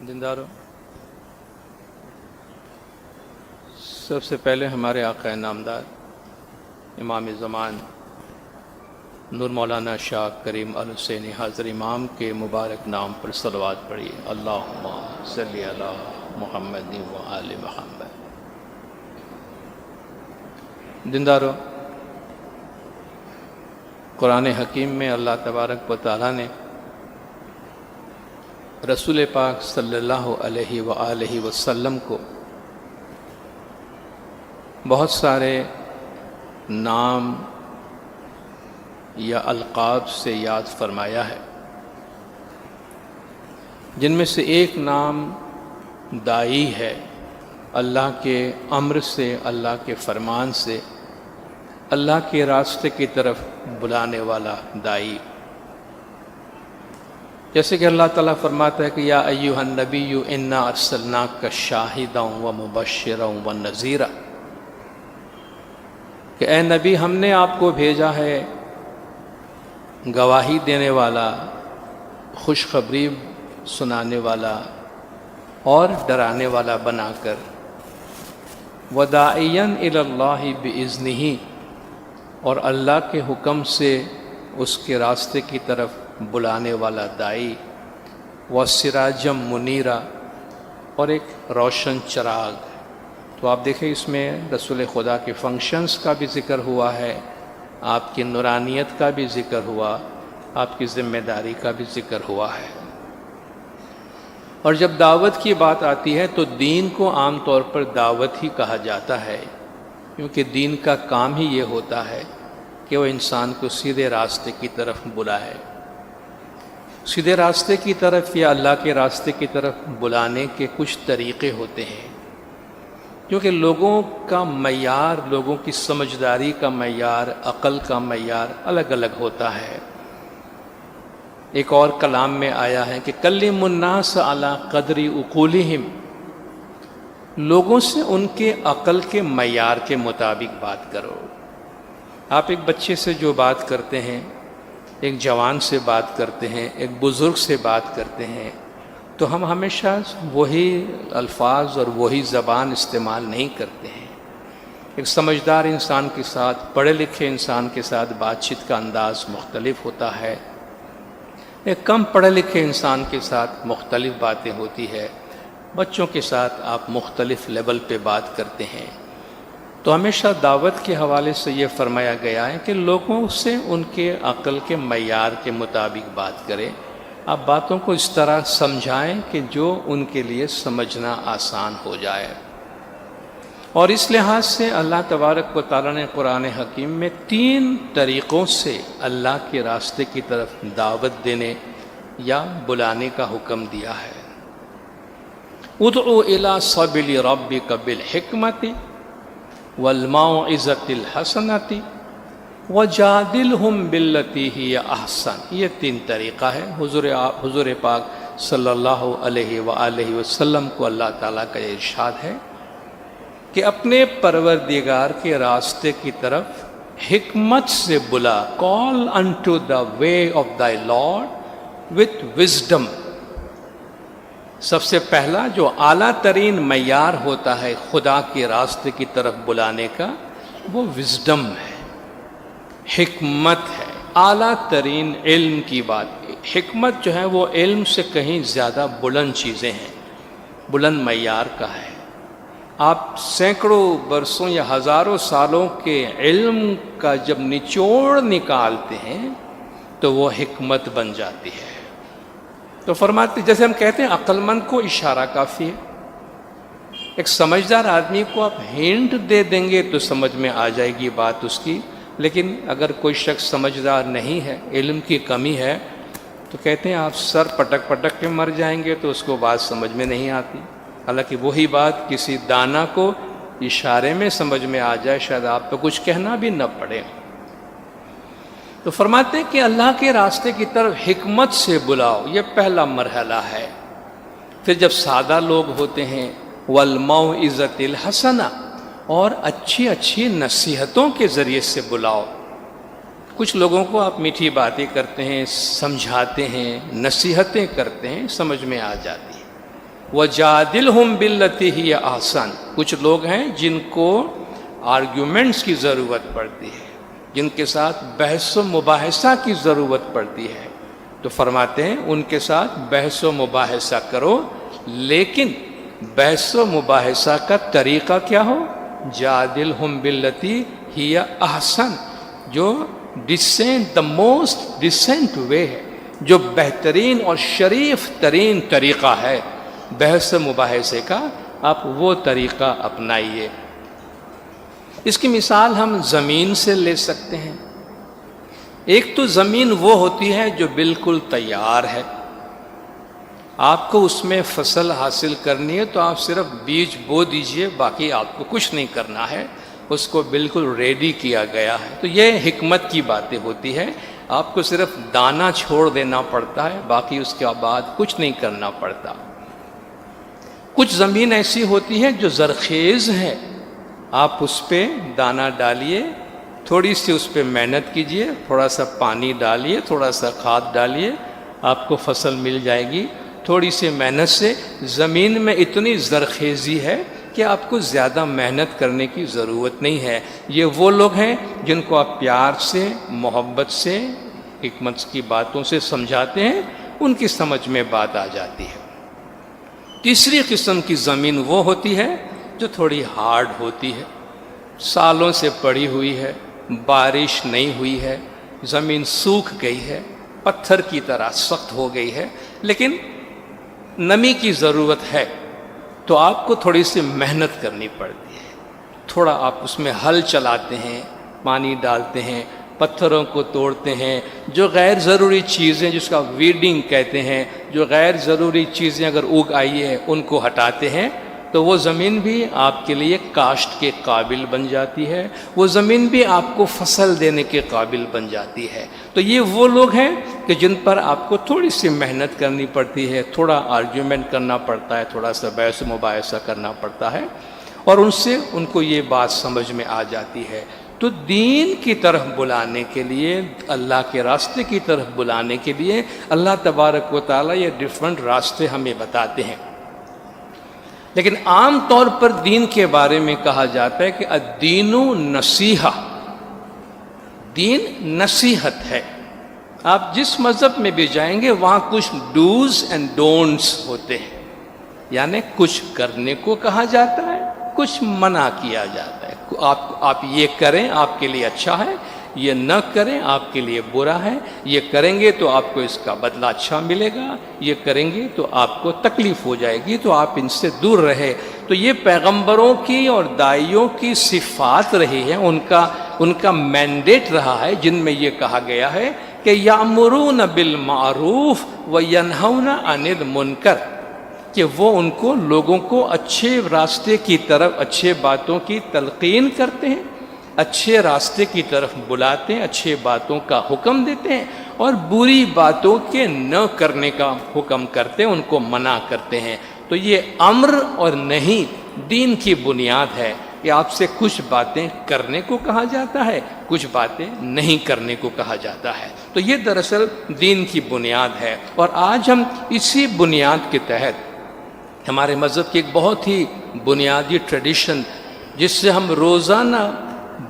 دینداروں، سب سے پہلے ہمارے آقا نامدار امام زمان نور مولانا شاہ کریم الحسینی حاضر امام کے مبارک نام پر صلوات پڑھیے۔ اللہم صلی علی محمد و آل محمد۔ دینداروں، قرآن حکیم میں اللہ تبارک و تعالیٰ نے رسول پاک صلی اللہ علیہ وآلہ وسلم کو بہت سارے نام یا القاب سے یاد فرمایا ہے، جن میں سے ایک نام داعی ہے، اللہ کے امر سے، اللہ کے فرمان سے، اللہ کے راستے کی طرف بلانے والا داعی۔ جیسے کہ اللہ تعالیٰ فرماتا ہے کہ یا ایھا النبی انا ارسلناک شاہدا ومبشرا ونذیرا، کہ اے نبی ہم نے آپ کو بھیجا ہے گواہی دینے والا، خوشخبری سنانے والا اور ڈرانے والا بنا کر، وداعیا الی اللہ باذنہ، اور اللہ کے حکم سے اس کے راستے کی طرف بلانے والا داعی، وسراجم منیرا، اور ایک روشن چراغ۔ تو آپ دیکھیں اس میں رسول خدا کے فنکشنز کا بھی ذکر ہوا ہے، آپ کی نورانیت کا بھی ذکر ہوا، آپ کی ذمہ داری کا بھی ذکر ہوا ہے۔ اور جب دعوت کی بات آتی ہے تو دین کو عام طور پر دعوت ہی کہا جاتا ہے، کیونکہ دین کا کام ہی یہ ہوتا ہے کہ وہ انسان کو سیدھے راستے کی طرف بلائے۔ سیدھے راستے کی طرف یا اللہ کے راستے کی طرف بلانے کے کچھ طریقے ہوتے ہیں، کیونکہ لوگوں کا معیار، لوگوں کی سمجھداری کا معیار، عقل کا معیار الگ الگ ہوتا ہے۔ ایک اور کلام میں آیا ہے کہ کلم الناس علی قدر عقولہم، لوگوں سے ان کے عقل کے معیار کے مطابق بات کرو۔ آپ ایک بچے سے جو بات کرتے ہیں، ایک جوان سے بات کرتے ہیں، ایک بزرگ سے بات کرتے ہیں، تو ہم ہمیشہ وہی الفاظ اور وہی زبان استعمال نہیں کرتے ہیں۔ ایک سمجھدار انسان کے ساتھ، پڑھے لکھے انسان کے ساتھ بات چیت کا انداز مختلف ہوتا ہے، ایک کم پڑھے لکھے انسان کے ساتھ مختلف باتیں ہوتی ہے، بچوں کے ساتھ آپ مختلف لیول پہ بات کرتے ہیں۔ تو ہمیشہ دعوت کے حوالے سے یہ فرمایا گیا ہے کہ لوگوں سے ان کے عقل کے معیار کے مطابق بات کریں، آپ باتوں کو اس طرح سمجھائیں کہ جو ان کے لیے سمجھنا آسان ہو جائے۔ اور اس لحاظ سے اللہ تبارک و تعالیٰ نے قرآن حکیم میں 3 طریقوں سے اللہ کے راستے کی طرف دعوت دینے یا بلانے کا حکم دیا ہے۔ ادعو الی سبیل ربک بالحکمۃ والموعظۃ الحسنۃ وجادلہم باللتی ہی احسن، یہ 3 طریقہ ہے۔ حضور پاک صلی اللہ علیہ وآلہ وسلم کو اللہ تعالیٰ کا یہ ارشاد ہے کہ اپنے پروردگار کے راستے کی طرف حکمت سے بلا، call unto the way of thy Lord with wisdom۔ سب سے پہلا جو اعلیٰ ترین معیار ہوتا ہے خدا کے راستے کی طرف بلانے کا، وہ وزڈم ہے، حکمت ہے، اعلیٰ ترین علم کی بات۔ حکمت جو ہے وہ علم سے کہیں زیادہ بلند چیزیں ہیں، بلند معیار کا ہے۔ آپ سینکڑوں برسوں یا ہزاروں سالوں کے علم کا جب نچوڑ نکالتے ہیں تو وہ حکمت بن جاتی ہے۔ تو فرماتے، جیسے ہم کہتے ہیں عقل مند کو اشارہ کافی ہے، ایک سمجھدار آدمی کو آپ ہنٹ دے دیں گے تو سمجھ میں آ جائے گی بات اس کی، لیکن اگر کوئی شخص سمجھدار نہیں ہے، علم کی کمی ہے، تو کہتے ہیں آپ سر پٹک پٹک کے مر جائیں گے تو اس کو بات سمجھ میں نہیں آتی۔ حالانکہ وہی بات کسی دانا کو اشارے میں سمجھ میں آ جائے، شاید آپ کو کچھ کہنا بھی نہ پڑے۔ تو فرماتے ہیں کہ اللہ کے راستے کی طرف حکمت سے بلاؤ، یہ پہلا مرحلہ ہے۔ پھر جب سادہ لوگ ہوتے ہیں، والموعظۃ الحسنہ، اور اچھی اچھی نصیحتوں کے ذریعے سے بلاؤ۔ کچھ لوگوں کو آپ میٹھی باتیں کرتے ہیں، سمجھاتے ہیں، نصیحتیں کرتے ہیں، سمجھ میں آ جاتی ہیں، وَجَادِلْهُمْ بِالَّتِي هِيَ أَحْسَنُ. کچھ لوگ ہیں جن کو آرگیومنٹس کی ضرورت پڑتی ہے، جن کے ساتھ بحث و مباحثہ کی ضرورت پڑتی ہے، تو فرماتے ہیں ان کے ساتھ بحث و مباحثہ کرو، لیکن بحث و مباحثہ کا طریقہ کیا ہو؟ جادلہم باللتی ہی احسن، جو ڈسینٹ، دا موسٹ ڈسینٹ وے ہے، جو بہترین اور شریف ترین طریقہ ہے بحث و مباحثے کا، آپ وہ طریقہ اپنائیے. اس کی مثال ہم زمین سے لے سکتے ہیں. ایک تو زمین وہ ہوتی ہے جو بالکل تیار ہے، آپ کو اس میں فصل حاصل کرنی ہے تو آپ صرف بیج بو دیجئے، باقی آپ کو کچھ نہیں کرنا ہے، اس کو بالکل ریڈی کیا گیا ہے. تو یہ حکمت کی باتیں ہوتی ہے، آپ کو صرف دانہ چھوڑ دینا پڑتا ہے، باقی اس کے بعد کچھ نہیں کرنا پڑتا. کچھ زمین ایسی ہوتی ہے جو زرخیز ہے، آپ اس پہ دانہ ڈالیے، تھوڑی سی اس پہ محنت کیجئے، تھوڑا سا پانی ڈالیے، تھوڑا سا کھاد ڈالیے، آپ کو فصل مل جائے گی. تھوڑی سی محنت سے زمین میں اتنی زرخیزی ہے کہ آپ کو زیادہ محنت کرنے کی ضرورت نہیں ہے. یہ وہ لوگ ہیں جن کو آپ پیار سے، محبت سے، حکمت کی باتوں سے سمجھاتے ہیں، ان کی سمجھ میں بات آ جاتی ہے. تیسری قسم کی زمین وہ ہوتی ہے جو تھوڑی ہارڈ ہوتی ہے، سالوں سے پڑی ہوئی ہے، بارش نہیں ہوئی ہے، زمین سوکھ گئی ہے، پتھر کی طرح سخت ہو گئی ہے، لیکن نمی کی ضرورت ہے، تو آپ کو تھوڑی سی محنت کرنی پڑتی ہے. تھوڑا آپ اس میں ہل چلاتے ہیں، پانی ڈالتے ہیں، پتھروں کو توڑتے ہیں، جو غیر ضروری چیزیں جس کا ویڈنگ کہتے ہیں، جو غیر ضروری چیزیں اگر اگ آئی ہیں ان کو ہٹاتے ہیں، تو وہ زمین بھی آپ کے لیے کاشت کے قابل بن جاتی ہے، وہ زمین بھی آپ کو فصل دینے کے قابل بن جاتی ہے. تو یہ وہ لوگ ہیں کہ جن پر آپ کو تھوڑی سی محنت کرنی پڑتی ہے، تھوڑا آرگیومنٹ کرنا پڑتا ہے، تھوڑا سا بحث و مباحثہ کرنا پڑتا ہے، اور ان سے ان کو یہ بات سمجھ میں آ جاتی ہے. تو دین کی طرف بلانے کے لیے، اللہ کے راستے کی طرف بلانے کے لیے اللہ تبارک و تعالیٰ یہ ڈیفرنٹ راستے ہمیں بتاتے ہیں. لیکن عام طور پر دین کے بارے میں کہا جاتا ہے کہ الدین نصیحہ، دین نصیحت ہے. آپ جس مذہب میں بھی جائیں گے وہاں کچھ ڈوز اینڈ ڈونٹس ہوتے ہیں، یعنی کچھ کرنے کو کہا جاتا ہے، کچھ منع کیا جاتا ہے. آپ یہ کریں آپ کے لیے اچھا ہے، یہ نہ کریں آپ کے لیے برا ہے، یہ کریں گے تو آپ کو اس کا بدلہ اچھا ملے گا، یہ کریں گے تو آپ کو تکلیف ہو جائے گی، تو آپ ان سے دور رہے. تو یہ پیغمبروں کی اور داعیوں کی صفات رہی ہیں، ان کا مینڈیٹ رہا ہے، جن میں یہ کہا گیا ہے کہ یامرون بالمعروف وینہون عن المنکر، کہ وہ ان کو لوگوں کو اچھے راستے کی طرف، اچھے باتوں کی تلقین کرتے ہیں، اچھے راستے کی طرف بلاتے ہیں، اچھے باتوں کا حکم دیتے ہیں، اور بری باتوں کے نہ کرنے کا حکم کرتے ہیں، ان کو منع کرتے ہیں. تو یہ امر اور نہیں دین کی بنیاد ہے کہ آپ سے کچھ باتیں کرنے کو کہا جاتا ہے، کچھ باتیں نہیں کرنے کو کہا جاتا ہے. تو یہ دراصل دین کی بنیاد ہے. اور آج ہم اسی بنیاد کے تحت ہمارے مذہب کی ایک بہت ہی بنیادی ٹریڈیشن، جس سے ہم روزانہ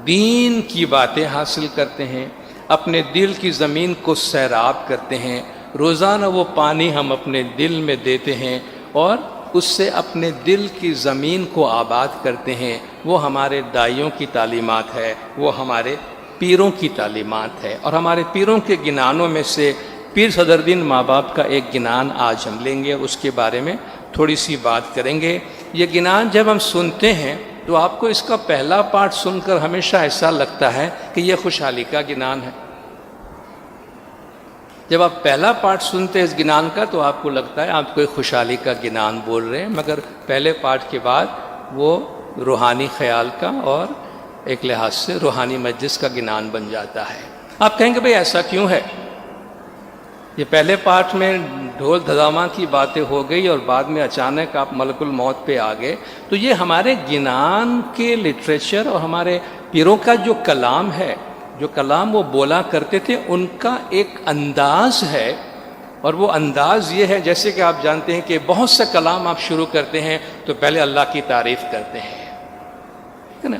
دین کی باتیں حاصل کرتے ہیں، اپنے دل کی زمین کو سیراب کرتے ہیں، روزانہ وہ پانی ہم اپنے دل میں دیتے ہیں اور اس سے اپنے دل کی زمین کو آباد کرتے ہیں. وہ ہمارے داعیوں کی تعلیمات ہے، وہ ہمارے پیروں کی تعلیمات ہے. اور ہمارے پیروں کے گنانوں میں سے پیر صدر دین ماں باپ کا ایک گنان آج ہم لیں گے، اس کے بارے میں تھوڑی سی بات کریں گے. یہ گنان جب ہم سنتے ہیں تو آپ کو اس کا پہلا پارٹ سن کر ہمیشہ ایسا لگتا ہے کہ یہ خوشحالی کا گنان ہے. جب آپ پہلا پارٹ سنتے ہیں اس گنان کا تو آپ کو لگتا ہے آپ کوئی خوشحالی کا گنان بول رہے ہیں، مگر پہلے پارٹ کے بعد وہ روحانی خیال کا اور ایک لحاظ سے روحانی مجلس کا گنان بن جاتا ہے. آپ کہیں گے بھئی ایسا کیوں ہے؟ یہ پہلے پارٹ میں ڈھول دھڑامہ کی باتیں ہو گئی اور بعد میں اچانک آپ ملک الموت پہ آ گئے. تو یہ ہمارے گنان کے لٹریچر اور ہمارے پیروں کا جو کلام ہے، جو کلام وہ بولا کرتے تھے، ان کا ایک انداز ہے اور وہ انداز یہ ہے جیسے کہ آپ جانتے ہیں کہ بہت سے کلام آپ شروع کرتے ہیں تو پہلے اللہ کی تعریف کرتے ہیں،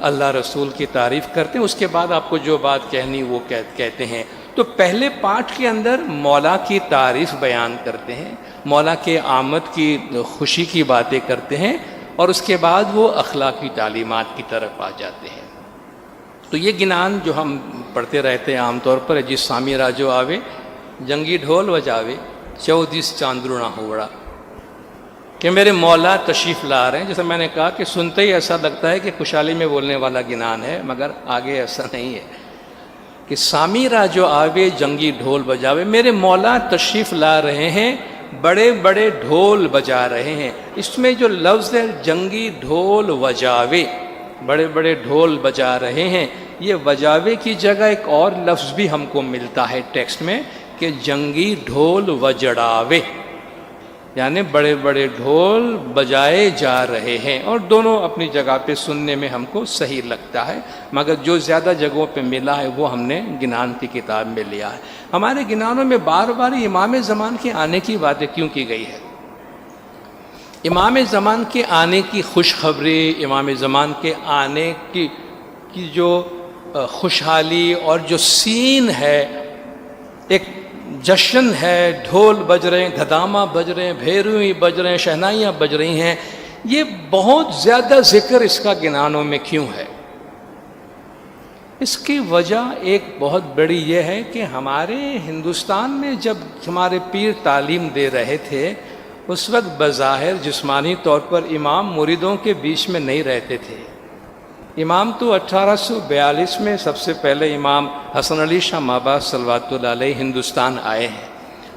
اللہ رسول کی تعریف کرتے ہیں، اس کے بعد آپ کو جو بات کہنی وہ کہتے ہیں۔ تو پہلے پارٹ کے اندر مولا کی تعریف بیان کرتے ہیں، مولا کے آمد کی خوشی کی باتیں کرتے ہیں، اور اس کے بعد وہ اخلاقی تعلیمات کی طرف آ جاتے ہیں۔ تو یہ گنان جو ہم پڑھتے رہتے ہیں عام طور پر، جس سامی راجو آوے جنگی ڈھول بجاوے 14 چاندرونا ہوڑا، کہ میرے مولا تشریف لا رہے ہیں۔ جیسے میں نے کہا کہ سنتے ہی ایسا لگتا ہے کہ خوشحالی میں بولنے والا گنان ہے، مگر آگے ایسا نہیں ہے کہ سامی راجو آوے جنگی ڈھول بجاوے، میرے مولا تشریف لا رہے ہیں، بڑے بڑے ڈھول بجا رہے ہیں۔ اس میں جو لفظ ہے جنگی ڈھول وجاوے، بڑے بڑے ڈھول بجا رہے ہیں، یہ وجاوے کی جگہ ایک اور لفظ بھی ہم کو ملتا ہے ٹیکسٹ میں کہ جنگی ڈھول وجڑاوے، یعنی بڑے بڑے ڈھول بجائے جا رہے ہیں، اور دونوں اپنی جگہ پہ سننے میں ہم کو صحیح لگتا ہے، مگر جو زیادہ جگہوں پہ ملا ہے وہ ہم نے گنان کی کتاب میں لیا ہے۔ ہمارے گنانوں میں بار بار امام زمان کے آنے کی باتیں کیوں کی گئی ہے؟ امام زمان کے آنے کی خوشخبری، امام زمان کے آنے کی جو خوشحالی اور جو سین ہے، ایک جشن ہے، ڈھول بج رہے ہیں، گھدامہ بج رہے ہیں، بھیروئی بج رہے ہیں، شہنائیاں بج رہی ہیں، یہ بہت زیادہ ذکر اس کا گنانوں میں کیوں ہے؟ اس کی وجہ ایک بہت بڑی یہ ہے کہ ہمارے ہندوستان میں جب ہمارے پیر تعلیم دے رہے تھے، اس وقت بظاہر جسمانی طور پر امام مریدوں کے بیچ میں نہیں رہتے تھے۔ امام تو 1842 میں سب سے پہلے امام حسن علی شاہ مابعد صلوات اللہ علیہ ہندوستان آئے ہیں۔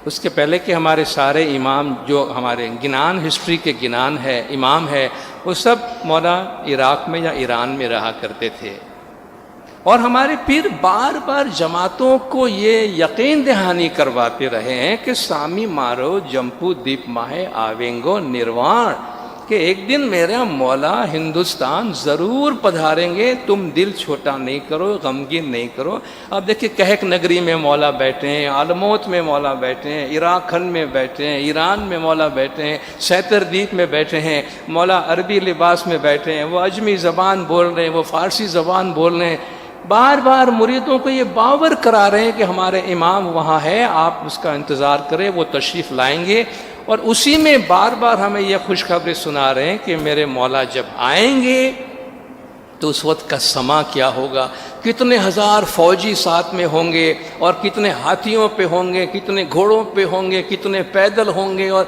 اس کے پہلے کہ ہمارے سارے امام جو ہمارے گنان ہسٹری کے گنان ہے، امام ہے، وہ سب مولا عراق میں یا ایران میں رہا کرتے تھے۔ اور ہمارے پیر بار بار جماعتوں کو یہ یقین دہانی کرواتے رہے ہیں کہ سامی مارو جمپو دیپ ماہے آوینگو نروان، کہ ایک دن میرا مولا ہندوستان ضرور پدھاریں گے، تم دل چھوٹا نہیں کرو، غمگین نہیں کرو۔ اب دیکھیں کہک نگری میں مولا بیٹھے ہیں، عالموت میں مولا بیٹھے ہیں، عراق کھن میں بیٹھے ہیں، ایران میں مولا بیٹھے ہیں، سیتر دیپ میں بیٹھے ہیں، مولا عربی لباس میں بیٹھے ہیں، وہ اجمی زبان بول رہے ہیں، وہ فارسی زبان بول رہے ہیں۔ بار بار مریدوں کو یہ باور کرا رہے ہیں کہ ہمارے امام وہاں ہے، آپ اس کا انتظار کریں، وہ تشریف لائیں گے۔ اور اسی میں بار بار ہمیں یہ خوشخبری سنا رہے ہیں کہ میرے مولا جب آئیں گے تو اس وقت کا سما کیا ہوگا، کتنے ہزار فوجی ساتھ میں ہوں گے، اور کتنے ہاتھیوں پہ ہوں گے، کتنے گھوڑوں پہ ہوں گے، کتنے پیدل ہوں گے، اور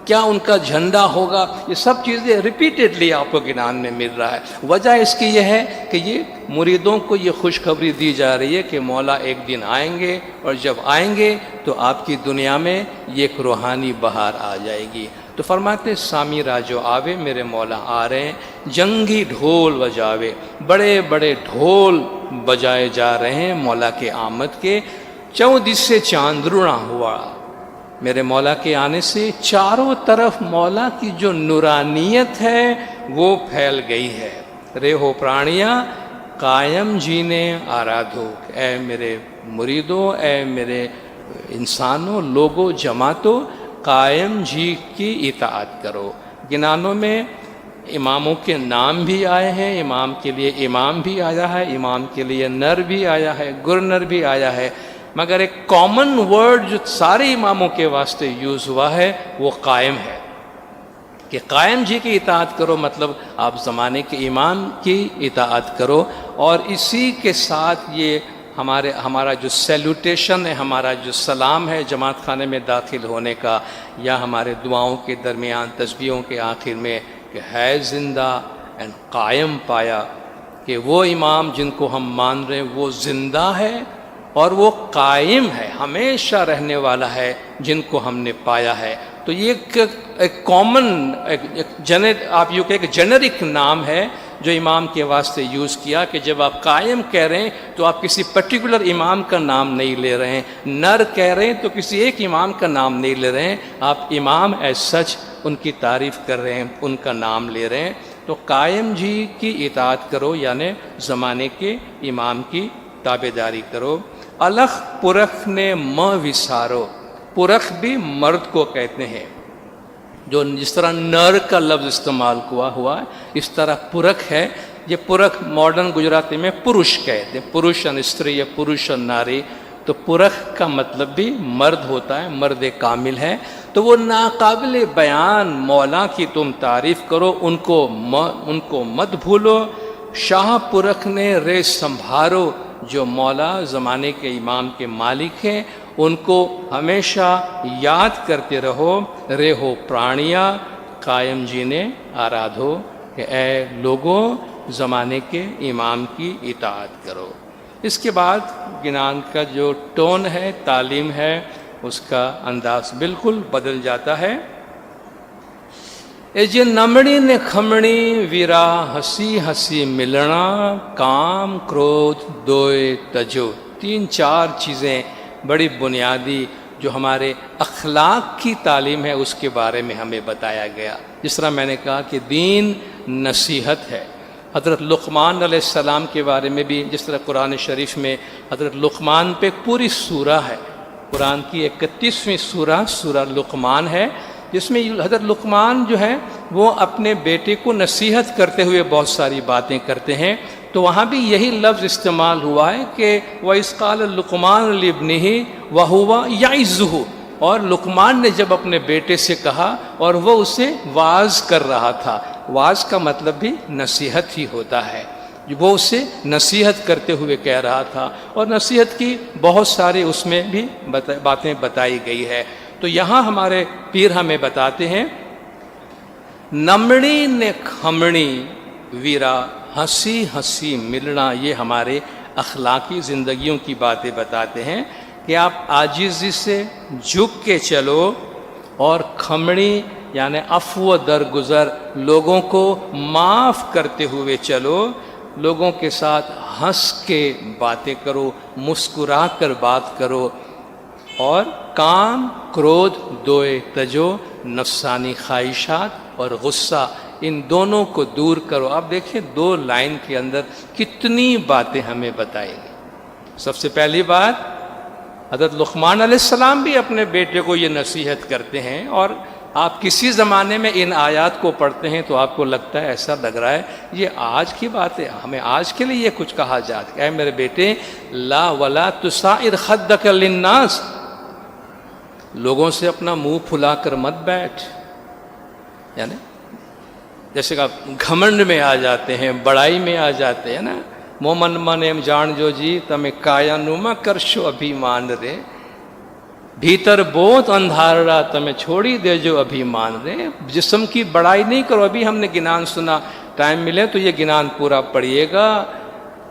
کیا ان کا جھنڈا ہوگا۔ یہ سب چیزیں ریپیٹڈلی آپ کو گنان میں مل رہا ہے۔ وجہ اس کی یہ ہے کہ یہ مریدوں کو یہ خوشخبری دی جا رہی ہے کہ مولا ایک دن آئیں گے، اور جب آئیں گے تو آپ کی دنیا میں یہ ایک روحانی بہار آ جائے گی۔ تو فرماتے سامی راجو آوے، میرے مولا آ رہے ہیں، جنگی ڈھول بجاوے، بڑے بڑے ڈھول بجائے جا رہے ہیں مولا کے آمد کے۔ 14 سے چاندرونا ہوا، میرے مولا کے آنے سے چاروں طرف مولا کی جو نورانیت ہے وہ پھیل گئی ہے۔ رے ہو پرانیاں قائم جینے آرادھو، اے میرے مریدوں، اے میرے انسانوں، لوگوں، جماعتوں، قائم جی کی اطاعت کرو۔ گنانوں میں اماموں کے نام بھی آئے ہیں، امام کے لیے امام بھی آیا ہے، امام کے لیے نر بھی آیا ہے، گرنر بھی آیا ہے، مگر ایک کامن ورڈ جو سارے اماموں کے واسطے یوز ہوا ہے وہ قائم ہے، کہ قائم جی کی اطاعت کرو، مطلب آپ زمانے کے امام کی اطاعت کرو۔ اور اسی کے ساتھ یہ ہمارا جو سیلوٹیشن ہے، ہمارا جو سلام ہے جماعت خانے میں داخل ہونے کا، یا ہمارے دعاؤں کے درمیان تسبیحوں کے آخر میں کہ ہے زندہ اینڈ قائم پایا، کہ وہ امام جن کو ہم مان رہے ہیں وہ زندہ ہے اور وہ قائم ہے، ہمیشہ رہنے والا ہے، جن کو ہم نے پایا ہے۔ تو یہ ایک کامن، آپ یوں کہ ایک جنرک نام ہے جو امام کے واسطے یوز کیا، کہ جب آپ قائم کہہ رہے ہیں تو آپ کسی پرٹیکولر امام کا نام نہیں لے رہے ہیں، نر کہہ رہے ہیں تو کسی ایک امام کا نام نہیں لے رہے ہیں، آپ امام ایز سچ ان کی تعریف کر رہے ہیں، ان کا نام لے رہے ہیں۔ تو قائم جی کی اطاعت کرو، یعنی زمانے کے امام کی تابعداری کرو۔ الخ پرخ نے وسارو، پرخ بھی مرد کو کہتے ہیں، جو جس طرح نر کا لفظ استعمال ہوا ہے اس طرح پرخ ہے. یہ پرخ ماڈرن گجراتی میں پروش کہتے ہیں، پروش استری یا پروش ناری. تو پرخ کا مطلب بھی مرد ہوتا ہے، مرد کامل ہے. تو وہ ناقابل بیان مولا کی تم تعریف کرو، ان کو مت بھولو. شاہ پرخ نے رے سنبھارو، جو مولا زمانے کے امام کے مالک ہیں ان کو ہمیشہ یاد کرتے رہو. رے ہو پرانیا قائم جی نے آرادھو، کہ اے لوگوں زمانے کے امام کی اطاعت کرو. اس کے بعد گنان کا جو ٹون ہے، تعلیم ہے، اس کا انداز بالکل بدل جاتا ہے. اے جے نمڑی نے کھمڑی ویرا ہنسی ہنسی ملنا، کام کرودھ دوئے تجو. 3-4 چیزیں بڑی بنیادی جو ہمارے اخلاق کی تعلیم ہے اس کے بارے میں ہمیں بتایا گیا. جس طرح میں نے کہا کہ دین نصیحت ہے. حضرت لقمان علیہ السلام کے بارے میں بھی جس طرح قرآن شریف میں حضرت لقمان پہ پوری سورہ ہے. قرآن کی 31ویں سورہ لقمان ہے، جس میں حضرت لقمان جو ہے وہ اپنے بیٹے کو نصیحت کرتے ہوئے بہت ساری باتیں کرتے ہیں. تو وہاں بھی یہی لفظ استعمال ہوا ہے کہ وَإِذْ قَالَ لُقْمَانُ لِابْنِهِ وَهُوَ يَعِظُّهُ. اور لقمان نے جب اپنے بیٹے سے کہا اور وہ اسے واعظ کر رہا تھا. واعظ کا مطلب بھی نصیحت ہی ہوتا ہے. وہ اسے نصیحت کرتے ہوئے کہہ رہا تھا، اور نصیحت کی بہت ساری اس میں بھی باتیں بتائی گئی ہے. تو یہاں ہمارے پیر ہمیں بتاتے ہیں نمڑی نے کھمڑی ویرا ہنسی ہنسی ملنا. یہ ہمارے اخلاقی زندگیوں کی باتیں بتاتے ہیں کہ آپ عاجزی سے جھک کے چلو، اور کھمڑی یعنی عفو درگزر، لوگوں کو معاف کرتے ہوئے چلو. لوگوں کے ساتھ ہنس کے باتیں کرو، مسکرا کر بات کرو. اور کام کرودھ دوئے تجو، نفسانی خواہشات اور غصہ، ان دونوں کو دور کرو. آپ دیکھیں 2 لائن کے اندر کتنی باتیں ہمیں بتائی گئی. سب سے پہلی بات، حضرت لقمان علیہ السلام بھی اپنے بیٹے کو یہ نصیحت کرتے ہیں. اور آپ کسی زمانے میں ان آیات کو پڑھتے ہیں تو آپ کو لگتا ہے، ایسا لگ رہا ہے یہ آج کی بات ہے، ہمیں آج کے لیے یہ کچھ کہا جاتا ہے. اے میرے بیٹے، لا ولا تسائر خدک للناس، لوگوں سے اپنا منہ پھلا کر مت بیٹھ. یعنی جیسے کہ آپ گھمنڈ میں آ جاتے ہیں، بڑائی میں آ جاتے ہیں نا. مومن من ایم جان جو جی تمہیں کایا نما کرشو ابھیمان رے، بھیتر بہت اندھارا تمہیں چھوڑی دے جو ابھیمان رے. جسم کی بڑائی نہیں کرو. ابھی ہم نے گنان سنا، ٹائم ملے تو یہ گنان پورا پڑھیے گا.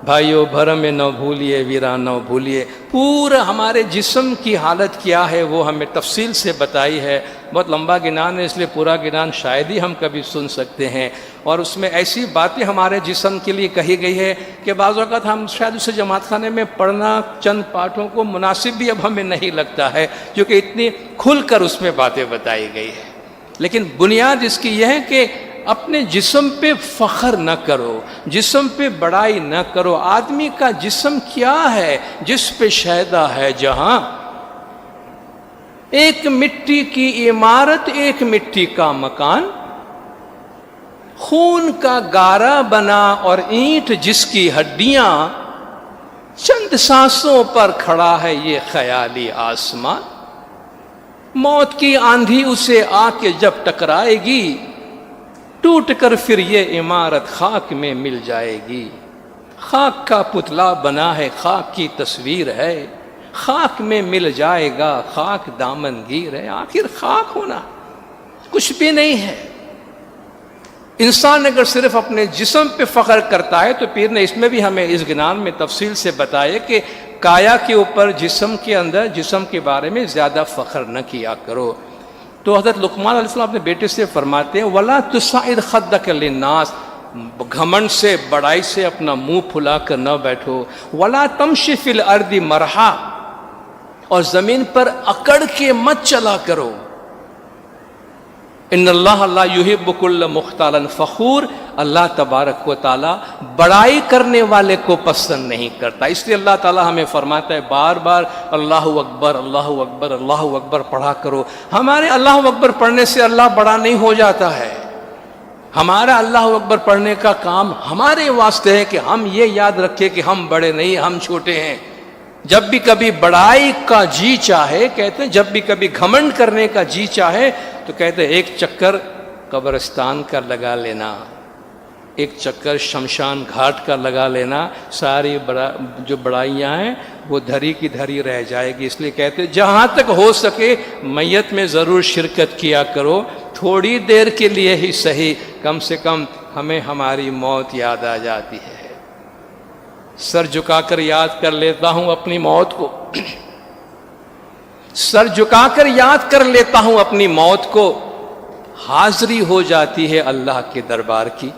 بھائیو بھرم میں نہ بھولیے، ویرا نہ بھولیے. پورا ہمارے جسم کی حالت کیا ہے وہ ہمیں تفصیل سے بتائی ہے. بہت لمبا گنان ہے، اس لیے پورا گنان شاید ہی ہم کبھی سن سکتے ہیں. اور اس میں ایسی باتیں ہمارے جسم کے لیے کہی گئی ہے کہ بعض اوقات ہم شاید اسے جماعت خانے میں پڑھنا چند پاٹھوں کو مناسب بھی اب ہمیں نہیں لگتا ہے، کیونکہ اتنی کھل کر اس میں باتیں بتائی گئی ہے. لیکن بنیاد اس کی یہ ہے کہ اپنے جسم پہ فخر نہ کرو، جسم پہ بڑائی نہ کرو. آدمی کا جسم کیا ہے؟ جس پہ شیدا ہے جہاں. ایک مٹی کی عمارت، ایک مٹی کا مکان، خون کا گارا بنا اور اینٹ جس کی ہڈیاں، چند سانسوں پر کھڑا ہے یہ خیالی آسمان. موت کی آندھی اسے آ کے جب ٹکرائے گی، ٹوٹ کر پھر یہ عمارت خاک میں مل جائے گی. خاک کا پتلا بنا ہے، خاک کی تصویر ہے، خاک میں مل جائے گا، خاک دامن گیر ہے. آخر خاک ہونا کچھ بھی نہیں ہے. انسان اگر صرف اپنے جسم پہ فخر کرتا ہے تو پیر نے اس میں بھی ہمیں اس گنان میں تفصیل سے بتایا کہ کایا کے اوپر، جسم کے اندر، جسم کے بارے میں زیادہ فخر نہ کیا کرو. تو حضرت لقمان علیہ السلام اپنے بیٹے سے فرماتے ہیں وَلَا تُسَعِرْ خَدَّكَ لِلنَّاسِ، گھمنڈ سے، بڑائی سے اپنا منہ پھلا کر نہ بیٹھو. وَلَا تَمْشِ فِي الْأَرْضِ مَرْحًا، اور زمین پر اکڑ کے مت چلا کرو. ان اللہ لا یحب کل مختال فخور، اللہ تبارک و تعالیٰ بڑائی کرنے والے کو پسند نہیں کرتا. اس لیے اللہ تعالیٰ ہمیں فرماتا ہے بار بار اللہ اکبر اللہ اکبر اللہ اکبر پڑھا کرو. ہمارے اللہ اکبر پڑھنے سے اللہ بڑا نہیں ہو جاتا ہے. ہمارا اللہ اکبر پڑھنے کا کام ہمارے واسطے ہے کہ ہم یہ یاد رکھیں کہ ہم بڑے نہیں، ہم چھوٹے ہیں. جب بھی کبھی بڑائی کا جی چاہے، کہتے ہیں جب بھی کبھی گھمنڈ کرنے کا جی چاہے تو کہتے ہیں ایک چکر قبرستان کا لگا لینا، ایک چکر شمشان گھاٹ کا لگا لینا، ساری جو بڑائیاں ہیں وہ دھری کی دھری رہ جائے گی. اس لیے کہتے ہیں جہاں تک ہو سکے میت میں ضرور شرکت کیا کرو، تھوڑی دیر کے لیے ہی صحیح، کم سے کم ہمیں ہماری موت یاد آ جاتی ہے. سر جھکا کر یاد کر لیتا ہوں اپنی موت کو، سر جھکا کر یاد کر لیتا ہوں اپنی موت کو، حاضری ہو جاتی ہے اللہ کے دربار کی.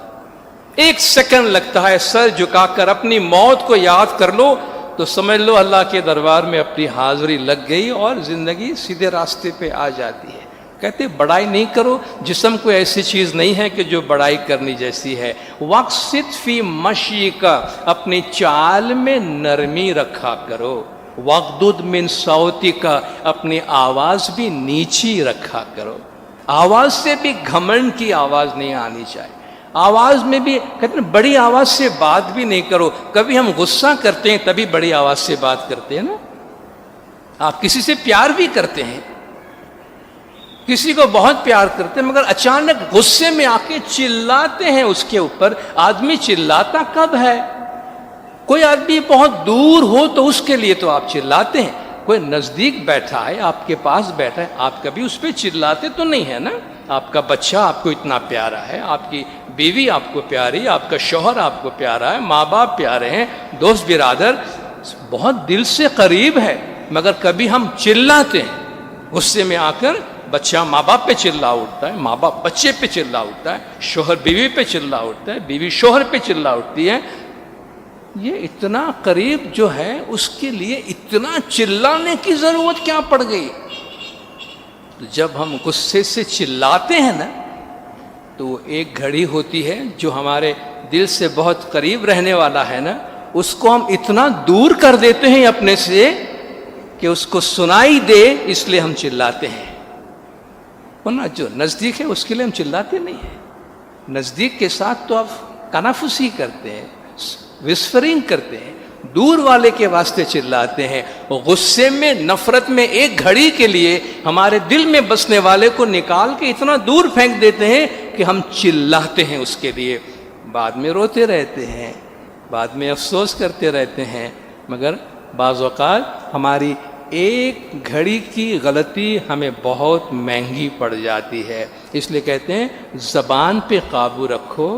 ایک سیکنڈ لگتا ہے، سر جھکا کر اپنی موت کو یاد کر لو تو سمجھ لو اللہ کے دربار میں اپنی حاضری لگ گئی اور زندگی سیدھے راستے پہ آ جاتی ہے. کہتے بڑائی نہیں کرو، جسم کوئی ایسی چیز نہیں ہے کہ جو بڑائی کرنی جیسی ہے. وقصد فی مشی کا، اپنی چال میں نرمی رکھا کرو. وغدد من صوتی کا، اپنی آواز بھی نیچی رکھا کرو. آواز سے بھی گھمنڈ کی آواز نہیں آنی چاہیے. آواز میں بھی کہتے ہیں بڑی آواز سے بات بھی نہیں کرو. کبھی ہم غصہ کرتے ہیں تبھی بڑی آواز سے بات کرتے ہیں نا. آپ کسی سے پیار بھی کرتے ہیں، کسی کو بہت پیار کرتے ہیں، مگر اچانک غصے میں آ کے چلاتے ہیں اس کے اوپر. آدمی چلاتا کب ہے؟ کوئی آدمی بہت دور ہو تو اس کے لیے تو آپ چلاتے ہیں. کوئی نزدیک بیٹھا ہے، آپ کے پاس بیٹھا ہے، آپ کبھی اس پہ چلاتے تو نہیں ہے نا. آپ کا بچہ آپ کو اتنا پیارا ہے، آپ کی بیوی آپ کو پیاری، آپ کا شوہر آپ کو پیارا ہے، ماں باپ پیارے ہیں، دوست برادر بہت دل سے قریب ہے، مگر کبھی ہم چلاتے ہیں. غصے میں آ کر بچہ ماں باپ پہ چلا اٹھتا ہے، ماں باپ بچے پہ چلا اٹھتا ہے، شوہر بیوی پہ چلا اٹھتا ہے، بیوی شوہر پہ چلا اٹھتی ہے. یہ اتنا قریب جو ہے اس کے لیے اتنا چلانے کی ضرورت کیا پڑ گئی؟ جب ہم غصے سے چلاتے ہیں نا تو ایک گھڑی ہوتی ہے جو ہمارے دل سے بہت قریب رہنے والا ہے نا، اس کو ہم اتنا دور کر دیتے ہیں اپنے سے کہ اس کو سنائی دے، اس لیے ہم چلاتے ہیں. ورنہ جو نزدیک ہے اس کے لیے ہم چلاتے نہیں ہیں. نزدیک کے ساتھ تو آپ تنافسی کرتے ہیں، وسفرنگ کرتے ہیں، دور والے کے واسطے چلاتے ہیں. غصے میں، نفرت میں ایک گھڑی کے لیے ہمارے دل میں بسنے والے کو نکال کے اتنا دور پھینک دیتے ہیں کہ ہم چلاتے ہیں اس کے لیے. بعد میں روتے رہتے ہیں، بعد میں افسوس کرتے رہتے ہیں، مگر بعض اوقات ہماری ایک گھڑی کی غلطی ہمیں بہت مہنگی پڑ جاتی ہے. اس لیے کہتے ہیں زبان پہ قابو رکھو،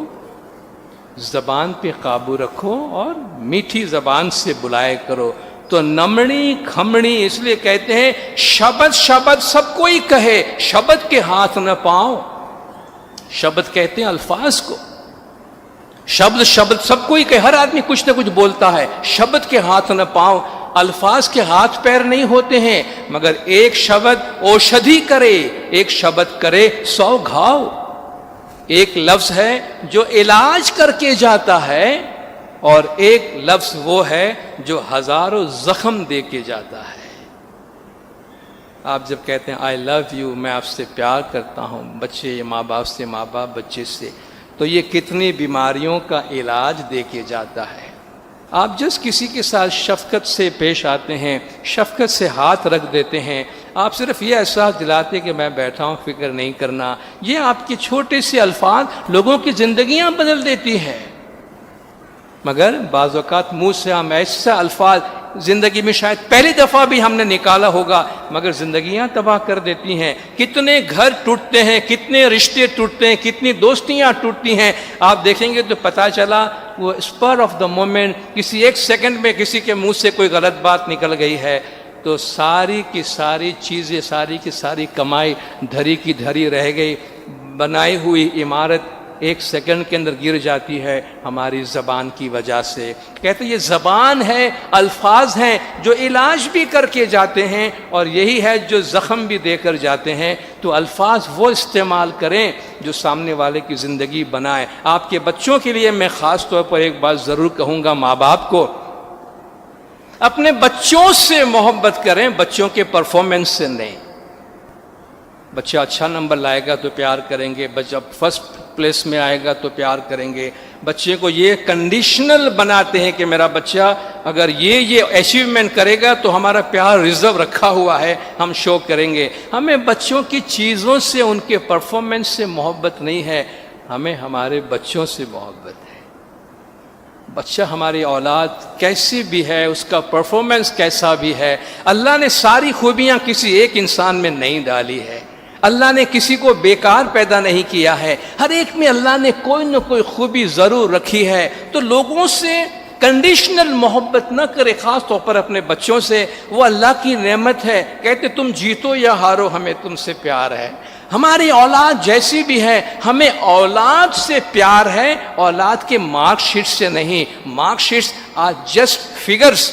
زبان پہ قابو رکھو اور میٹھی زبان سے بلائے کرو تو نمڑی کھمڑی. اس لیے کہتے ہیں شبد شبد سب کوئی کہے، شبد کے ہاتھ نہ پاؤ. شبد کہتے ہیں الفاظ کو، شبد شبد سب کوئی کہے، ہر آدمی کچھ نہ کچھ بولتا ہے. شبد کے ہاتھ نہ پاؤ، الفاظ کے ہاتھ پیر نہیں ہوتے ہیں، مگر ایک شبد اوشدھی کرے، ایک شبد کرے 100 گھاؤ. ایک لفظ ہے جو علاج کر کے جاتا ہے اور ایک لفظ وہ ہے جو ہزاروں زخم دے کے جاتا ہے. آپ جب کہتے ہیں آئی لو یو، میں آپ سے پیار کرتا ہوں، بچے ماں باپ سے، ماں باپ بچے سے، تو یہ کتنی بیماریوں کا علاج دے کے جاتا ہے. آپ جس کسی کے ساتھ شفقت سے پیش آتے ہیں، شفقت سے ہاتھ رکھ دیتے ہیں، آپ صرف یہ احساس دلاتے کہ میں بیٹھا ہوں، فکر نہیں کرنا، یہ آپ کے چھوٹے سے الفاظ لوگوں کی زندگیاں بدل دیتی ہے. مگر بعض اوقات منہ سے ہم ایسے الفاظ زندگی میں شاید پہلی دفعہ بھی ہم نے نکالا ہوگا مگر زندگیاں تباہ کر دیتی ہیں. کتنے گھر ٹوٹتے ہیں، کتنے رشتے ٹوٹتے ہیں، کتنی دوستیاں ٹوٹتی ہیں. آپ دیکھیں گے تو پتہ چلا وہ اسپر آف دا مومنٹ، کسی ایک سیکنڈ میں کسی کے منہ سے کوئی غلط بات نکل گئی ہے تو ساری کی ساری چیزیں، ساری کی ساری کمائی دھری کی دھری رہ گئی. بنائی ہوئی عمارت ایک سیکنڈ کے اندر گر جاتی ہے ہماری زبان کی وجہ سے. کہتے یہ زبان ہے، الفاظ ہیں جو علاج بھی کر کے جاتے ہیں اور یہی ہے جو زخم بھی دے کر جاتے ہیں. تو الفاظ وہ استعمال کریں جو سامنے والے کی زندگی بنائے. آپ کے بچوں کے لیے میں خاص طور پر ایک بات ضرور کہوں گا، ماں باپ کو اپنے بچوں سے محبت کریں، بچوں کے پرفارمنس سے نہیں. بچہ اچھا نمبر لائے گا تو پیار کریں گے، جب فرسٹ پلیس میں آئے گا تو پیار کریں گے. بچے کو یہ کنڈیشنل بناتے ہیں کہ میرا بچہ اگر یہ اچیومنٹ کرے گا تو ہمارا پیار ریزرو رکھا ہوا ہے، ہم شو کریں گے. ہمیں بچوں کی چیزوں سے، ان کے پرفارمنس سے محبت نہیں ہے، ہمیں ہمارے بچوں سے محبت ہے. بچہ ہماری اولاد کیسی بھی ہے، اس کا پرفارمنس کیسا بھی ہے، اللہ نے ساری خوبیاں کسی ایک انسان میں نہیں ڈالی ہے. اللہ نے کسی کو بیکار پیدا نہیں کیا ہے، ہر ایک میں اللہ نے کوئی نہ کوئی خوبی ضرور رکھی ہے. تو لوگوں سے کنڈیشنل محبت نہ کرے، خاص طور پر اپنے بچوں سے. وہ اللہ کی نعمت ہے. کہتے تم جیتو یا ہارو ہمیں تم سے پیار ہے. ہماری اولاد جیسی بھی ہے، ہمیں اولاد سے پیار ہے، اولاد کے مارک شیٹ سے نہیں. Mark sheets are just figures.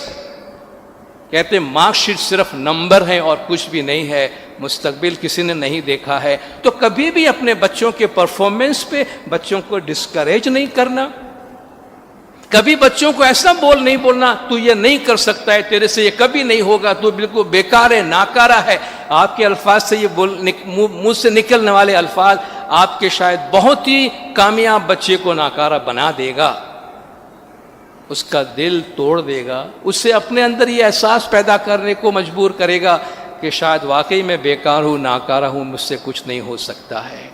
کہتے مارک شیٹ صرف نمبر ہیں اور کچھ بھی نہیں ہے، مستقبل کسی نے نہیں دیکھا ہے. تو کبھی بھی اپنے بچوں کے پرفارمنس پہ بچوں کو ڈسکریج نہیں کرنا. کبھی بچوں کو ایسا نہیں بولنا تو یہ نہیں کر سکتا ہے، تیرے سے یہ کبھی نہیں ہوگا، تو بالکل بیکار ہے، ناکارہ ہے. آپ کے الفاظ سے یہ منہ سے نکلنے والے الفاظ آپ کے شاید بہت ہی کامیاب بچے کو ناکارہ بنا دے گا، اس کا دل توڑ دے گا، اس سے اپنے اندر یہ احساس پیدا کرنے کو مجبور کرے گا کہ شاید واقعی میں بیکار ہوں، ناکارہ ہوں، مجھ سے کچھ نہیں ہو سکتا ہے.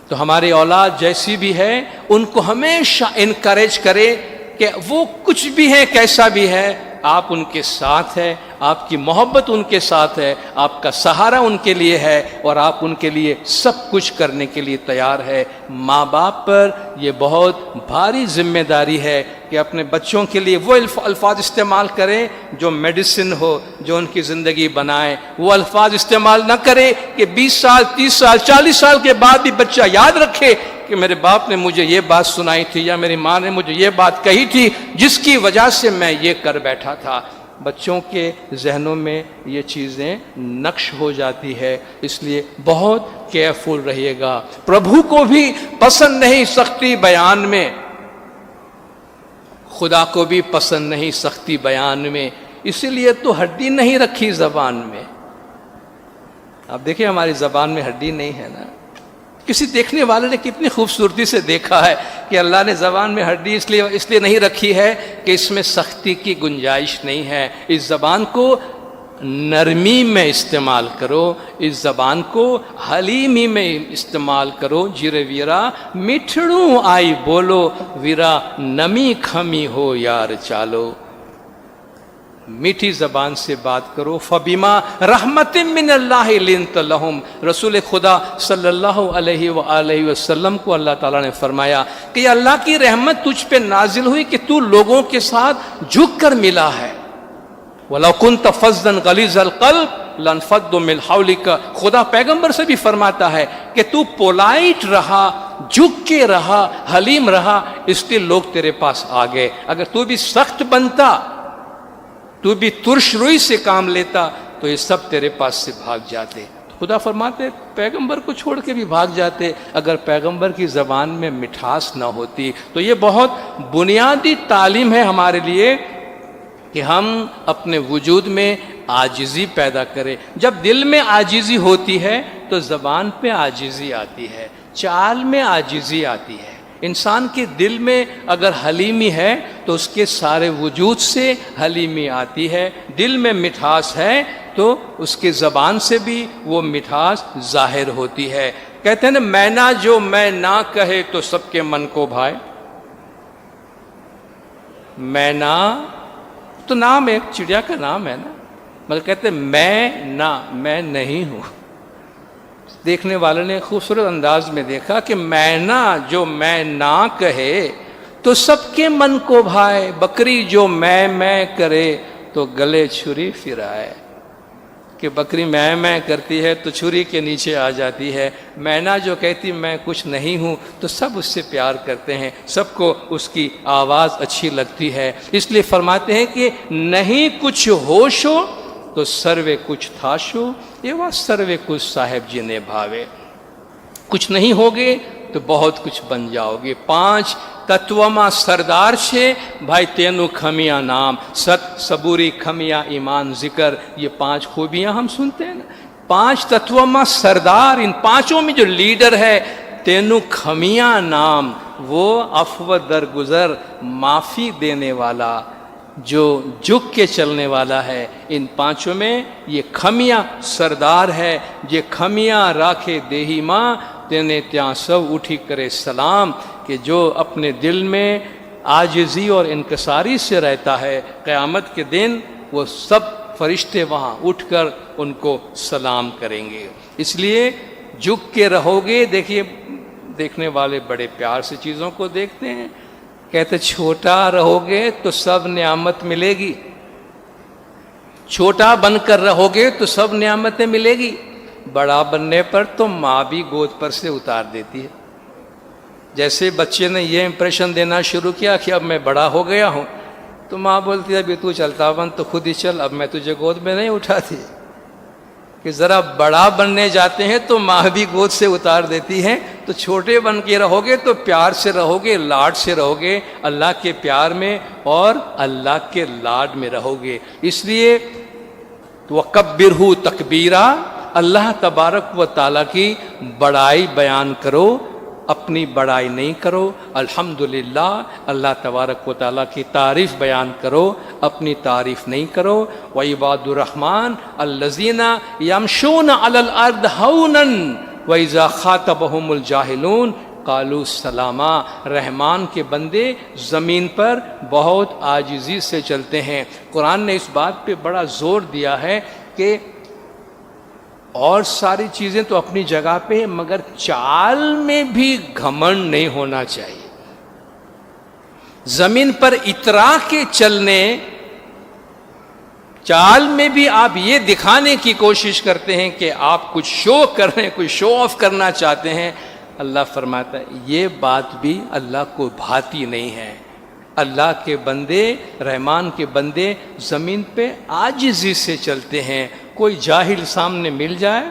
تو ہماری اولاد جیسی بھی ہے ان کو ہمیشہ انکریج کرے کہ وہ کچھ بھی ہے، کیسا بھی ہے، آپ ان کے ساتھ ہیں، آپ کی محبت ان کے ساتھ ہے، آپ کا سہارا ان کے لیے ہے اور آپ ان کے لیے سب کچھ کرنے کے لیے تیار ہے. ماں باپ پر یہ بہت بھاری ذمہ داری ہے کہ اپنے بچوں کے لیے وہ الفاظ استعمال کریں جو میڈیسن ہو، جو ان کی زندگی بنائے. وہ الفاظ استعمال نہ کرے کہ 20 سال 30 سال 40 سال کے بعد بھی بچہ یاد رکھے کہ میرے باپ نے مجھے یہ بات سنائی تھی یا میری ماں نے مجھے یہ بات کہی تھی جس کی وجہ سے میں یہ کر بیٹھا تھا. بچوں کے ذہنوں میں یہ چیزیں نقش ہو جاتی ہے، اس لیے بہت کیئرفل رہیے گا. پربھو کو بھی پسند نہیں سختی بیان میں، خدا کو بھی پسند نہیں سختی بیان میں، اسی لیے تو ہڈی نہیں رکھی زبان میں. آپ دیکھیں ہماری زبان میں ہڈی نہیں ہے نا. کسی دیکھنے والے نے کتنی خوبصورتی سے دیکھا ہے کہ اللہ نے زبان میں ہڈی اس لیے نہیں رکھی ہے کہ اس میں سختی کی گنجائش نہیں ہے. اس زبان کو نرمی میں استعمال کرو، اس زبان کو حلیمی میں استعمال کرو. جیرے ویرا میٹھڑوں آئی بولو، ویرا نمی کھمی ہو یار چالو. میٹھی زبان سے بات کرو. فبما رحمت من اللہ لنت لہم. رسول خدا صلی اللہ علیہ وآلہ وسلم کو اللہ تعالیٰ نے فرمایا کہ یہ اللہ کی رحمت تجھ پہ نازل ہوئی کہ تو لوگوں کے ساتھ جھک کر ملا ہے. وَلَوْ كُنْتَ فَظًّا غَلِيظَ الْقَلْبِ لَانفَضُّوا مِنْ حَوْلِكَ. خدا پیغمبر سے بھی فرماتا ہے کہ تو پولائٹ رہا، جھک کے رہا، حلیم رہا، اس لیے لوگ تیرے پاس آ گئے. اگر تو بھی سخت بنتا، تو بھی ترش روئی سے کام لیتا تو یہ سب تیرے پاس سے بھاگ جاتے. خدا فرماتے پیغمبر کو چھوڑ کے بھی بھاگ جاتے اگر پیغمبر کی زبان میں مٹھاس نہ ہوتی. تو یہ بہت بنیادی تعلیم ہے ہمارے لیے کہ ہم اپنے وجود میں عاجزی پیدا کریں. جب دل میں عاجزی ہوتی ہے تو زبان پہ عاجزی آتی ہے، چال میں عاجزی آتی ہے. انسان کے دل میں اگر حلیمی ہے تو اس کے سارے وجود سے حلیمی آتی ہے. دل میں مٹھاس ہے تو اس کے زبان سے بھی وہ مٹھاس ظاہر ہوتی ہے. کہتے ہیں نا مینا جو میں نہ کہے تو سب کے من کو بھائے. مینا تو نام ہے، چڑیا کا نام ہے نا، مگر کہتے ہیں میں نہیں ہوں. دیکھنے والے نے خوبصورت انداز میں دیکھا کہ مینا جو میں نہ کہے تو سب کے من کو بھائے. بکری جو میں کرے تو گلے چھری پھرائے. کہ بکری میں کرتی ہے تو چھری کے نیچے آ جاتی ہے، مینا جو کہتی میں کچھ نہیں ہوں تو سب اس سے پیار کرتے ہیں، سب کو اس کی آواز اچھی لگتی ہے۔ اس لیے فرماتے ہیں کہ نہیں کچھ ہوش ہو تو سروے کچھ تھاشو، یہ وہ سروے کچھ صاحب جی نے بھاوے، کچھ نہیں ہوگے تو بہت کچھ بن جاؤ گے۔ 5 تتوما سردار چھے بھائی تینو کھمیاں نام، ست صبوری کھمیاں ایمان ذکر، یہ 5 خوبیاں ہم سنتے ہیں نا۔ 5 تتوما سردار، ان 5 میں جو لیڈر ہے تینو کھمیاں نام، وہ عفو درگزر معافی دینے والا، جو جھک کے چلنے والا ہے۔ ان 5 میں یہ کھمیاں سردار ہے، یہ کھمیاں راکھے دیہی ماں تینے تیاں سو اٹھی کرے سلام، کہ جو اپنے دل میں عاجزی اور انکساری سے رہتا ہے، قیامت کے دن وہ سب فرشتے وہاں اٹھ کر ان کو سلام کریں گے۔ اس لیے جھک کے رہو گے۔ دیکھیے دیکھنے والے بڑے پیار سے چیزوں کو دیکھتے ہیں، کہتے چھوٹا رہو گے تو سب نعمت ملے گی، چھوٹا بن کر رہو گے تو سب نعمتیں ملے گی، بڑا بننے پر تو ماں بھی گود پر سے اتار دیتی ہے۔ جیسے بچے نے یہ امپریشن دینا شروع کیا کہ اب میں بڑا ہو گیا ہوں، تو ماں بولتی ہے ابھی تو چلتا بن تو خود ہی چل، اب میں تجھے گود میں نہیں اٹھاتی۔ کہ ذرا بڑا بننے جاتے ہیں تو ماں بھی گود سے اتار دیتی ہے۔ تو چھوٹے بن کے رہو گے تو پیار سے رہو گے، لاڈ سے رہو گے، اللہ کے پیار میں اور اللہ کے لاڈ میں رہو گے۔ اس لیے وَكَبِّرْهُ تَكْبِيرًا، اللہ تبارک و تعالیٰ کی بڑائی بیان کرو، اپنی بڑائی نہیں کرو۔ الحمدللہ، اللہ تبارک و تعالیٰ کی تعریف بیان کرو، اپنی تعریف نہیں کرو۔ وعباد الرحمن الذین یمشون علی الارض ہونا واذا خاطبهم الجاہلون قالوا سلاما، رحمان کے بندے زمین پر بہت عاجزی سے چلتے ہیں۔ قرآن نے اس بات پہ بڑا زور دیا ہے کہ اور ساری چیزیں تو اپنی جگہ پہ، مگر چال میں بھی گھمنڈ نہیں ہونا چاہیے۔ زمین پر اترا کے چلنے، چال میں بھی آپ یہ دکھانے کی کوشش کرتے ہیں کہ آپ کچھ شو کر رہے ہیں، کچھ شو آف کرنا چاہتے ہیں، اللہ فرماتا ہے یہ بات بھی اللہ کو بھاتی نہیں ہے۔ اللہ کے بندے، رحمان کے بندے زمین پہ عاجزی سے چلتے ہیں۔ کوئی جاہل سامنے مل جائے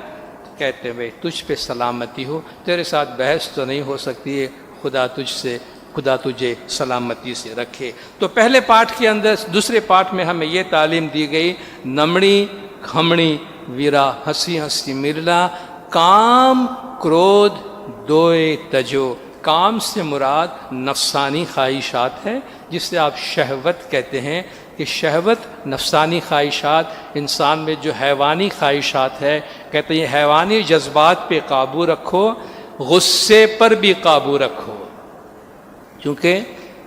کہتے ہیں بھائی تجھ پہ سلامتی ہو، تیرے ساتھ بحث تو نہیں ہو سکتی ہے، خدا تجھے سلامتی سے رکھے۔ تو پہلے پارٹ کے اندر، دوسرے پارٹ میں ہمیں یہ تعلیم دی گئی، نمڑی کھمڑی ویرا ہنسی ہنسی مرلا، کام کرودھ دوئے تجو۔ کام سے مراد نفسانی خواہشات ہے، جس سے آپ شہوت کہتے ہیں، کہ شہوت نفسانی خواہشات، انسان میں جو حیوانی خواہشات ہے، کہتے ہیں یہ حیوانی جذبات پہ قابو رکھو، غصے پر بھی قابو رکھو، کیونکہ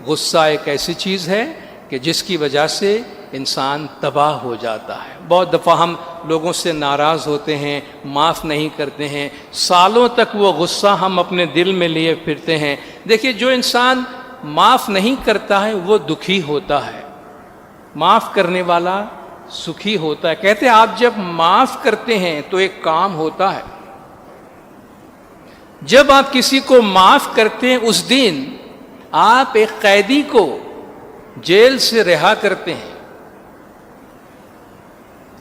غصہ ایک ایسی چیز ہے کہ جس کی وجہ سے انسان تباہ ہو جاتا ہے۔ بہت دفعہ ہم لوگوں سے ناراض ہوتے ہیں، معاف نہیں کرتے ہیں، سالوں تک وہ غصہ ہم اپنے دل میں لیے پھرتے ہیں۔ دیکھیے جو انسان معاف نہیں کرتا ہے وہ دکھی ہوتا ہے، معاف کرنے والا سکھی ہوتا ہے۔ کہتے ہیں آپ جب معاف کرتے ہیں تو ایک کام ہوتا ہے، جب آپ کسی کو معاف کرتے ہیں اس دن آپ ایک قیدی کو جیل سے رہا کرتے ہیں۔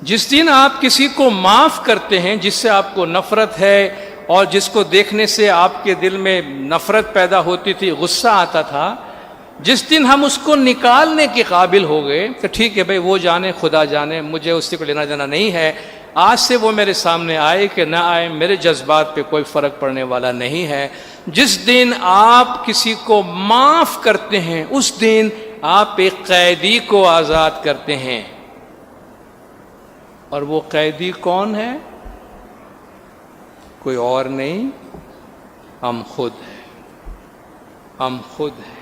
جس دن آپ کسی کو معاف کرتے ہیں جس سے آپ کو نفرت ہے اور جس کو دیکھنے سے آپ کے دل میں نفرت پیدا ہوتی تھی، غصہ آتا تھا، جس دن ہم اس کو نکالنے کے قابل ہو گئے کہ ٹھیک ہے بھائی وہ جانے خدا جانے، مجھے اس سے کوئی لینا دینا نہیں ہے، آج سے وہ میرے سامنے آئے کہ نہ آئے میرے جذبات پہ کوئی فرق پڑنے والا نہیں ہے۔ جس دن آپ کسی کو معاف کرتے ہیں اس دن آپ ایک قیدی کو آزاد کرتے ہیں، اور وہ قیدی کون ہے؟ کوئی اور نہیں، ہم خود ہیں، ہم خود ہیں۔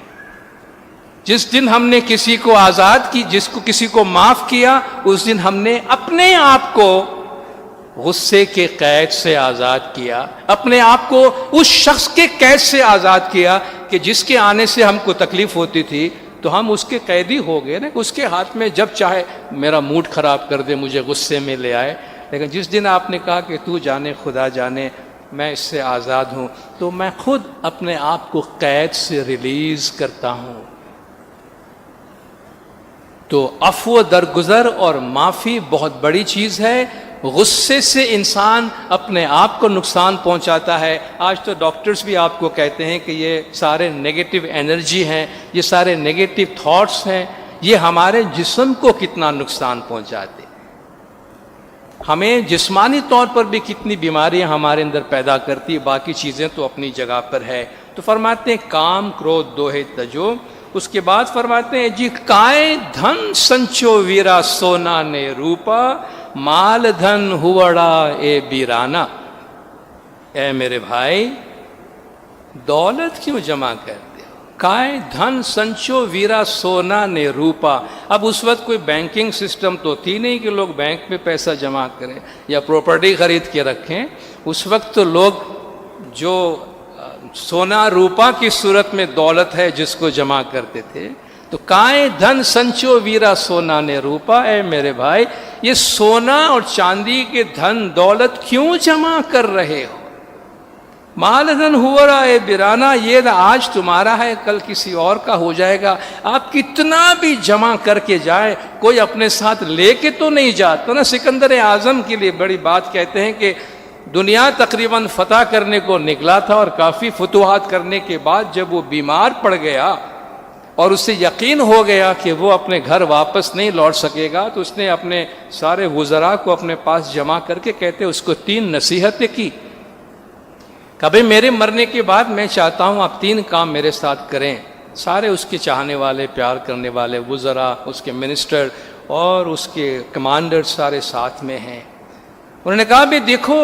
جس دن ہم نے کسی کو آزاد کی، جس کو کسی کو معاف کیا، اس دن ہم نے اپنے آپ کو غصے کے قید سے آزاد کیا، اپنے آپ کو اس شخص کے قید سے آزاد کیا کہ جس کے آنے سے ہم کو تکلیف ہوتی تھی، تو ہم اس کے قیدی ہو گئے نا۔ اس کے ہاتھ میں جب چاہے میرا موڈ خراب کر دے، مجھے غصے میں لے آئے، لیکن جس دن آپ نے کہا کہ تو جانے خدا جانے میں اس سے آزاد ہوں، تو میں خود اپنے آپ کو قید سے ریلیز کرتا ہوں۔ تو عفو درگزر اور معافی بہت بڑی چیز ہے۔ غصے سے انسان اپنے آپ کو نقصان پہنچاتا ہے۔ آج تو ڈاکٹرز بھی آپ کو کہتے ہیں کہ یہ سارے نیگیٹو انرجی ہیں، یہ سارے نیگیٹو تھاٹس ہیں، یہ ہمارے جسم کو کتنا نقصان پہنچاتے، ہمیں جسمانی طور پر بھی کتنی بیماریاں ہمارے اندر پیدا کرتی، باقی چیزیں تو اپنی جگہ پر ہے۔ تو فرماتے ہیں کام کرودھ دوہے تجو، اس کے بعد فرماتے ہیں جی کائے دھن سنچو ویرا سونا نے روپا، مال دھن ہوڑا اے بیرانا۔ اے میرے بھائی دولت کیوں جمع کرتے ہو؟ کائے دھن سنچو ویرا سونا نے روپا۔ اب اس وقت کوئی بینکنگ سسٹم تو تھی نہیں کہ لوگ بینک میں پیسہ جمع کریں یا پراپرٹی خرید کے رکھیں۔ اس وقت تو لوگ جو سونا روپا کی صورت میں دولت ہے جس کو جمع کرتے تھے، تو کائیں دھن سنچو ویرا سونا نے روپا۔ اے میرے بھائی یہ سونا اور چاندی کے دھن دولت کیوں جمع کر رہے ہو؟ مال دھن ہوا اے برانا، یہ آج تمہارا ہے کل کسی اور کا ہو جائے گا۔ آپ کتنا بھی جمع کر کے جائے کوئی اپنے ساتھ لے کے تو نہیں جاتا نا۔ سکندر اعظم کے لیے بڑی بات کہتے ہیں کہ دنیا تقریباً فتح کرنے کو نکلا تھا، اور کافی فتوحات کرنے کے بعد جب وہ بیمار پڑ گیا اور اسے یقین ہو گیا کہ وہ اپنے گھر واپس نہیں لوٹ سکے گا، تو اس نے اپنے سارے وزراء کو اپنے پاس جمع کر کے کہتے اس کو 3 نصیحتیں کی۔ کبھی میرے مرنے کے بعد میں چاہتا ہوں آپ 3 کام میرے ساتھ کریں۔ سارے اس کے چاہنے والے، پیار کرنے والے وزراء، اس کے منسٹر اور اس کے کمانڈر سارے ساتھ میں ہیں۔ انہوں نے کہا بھی دیکھو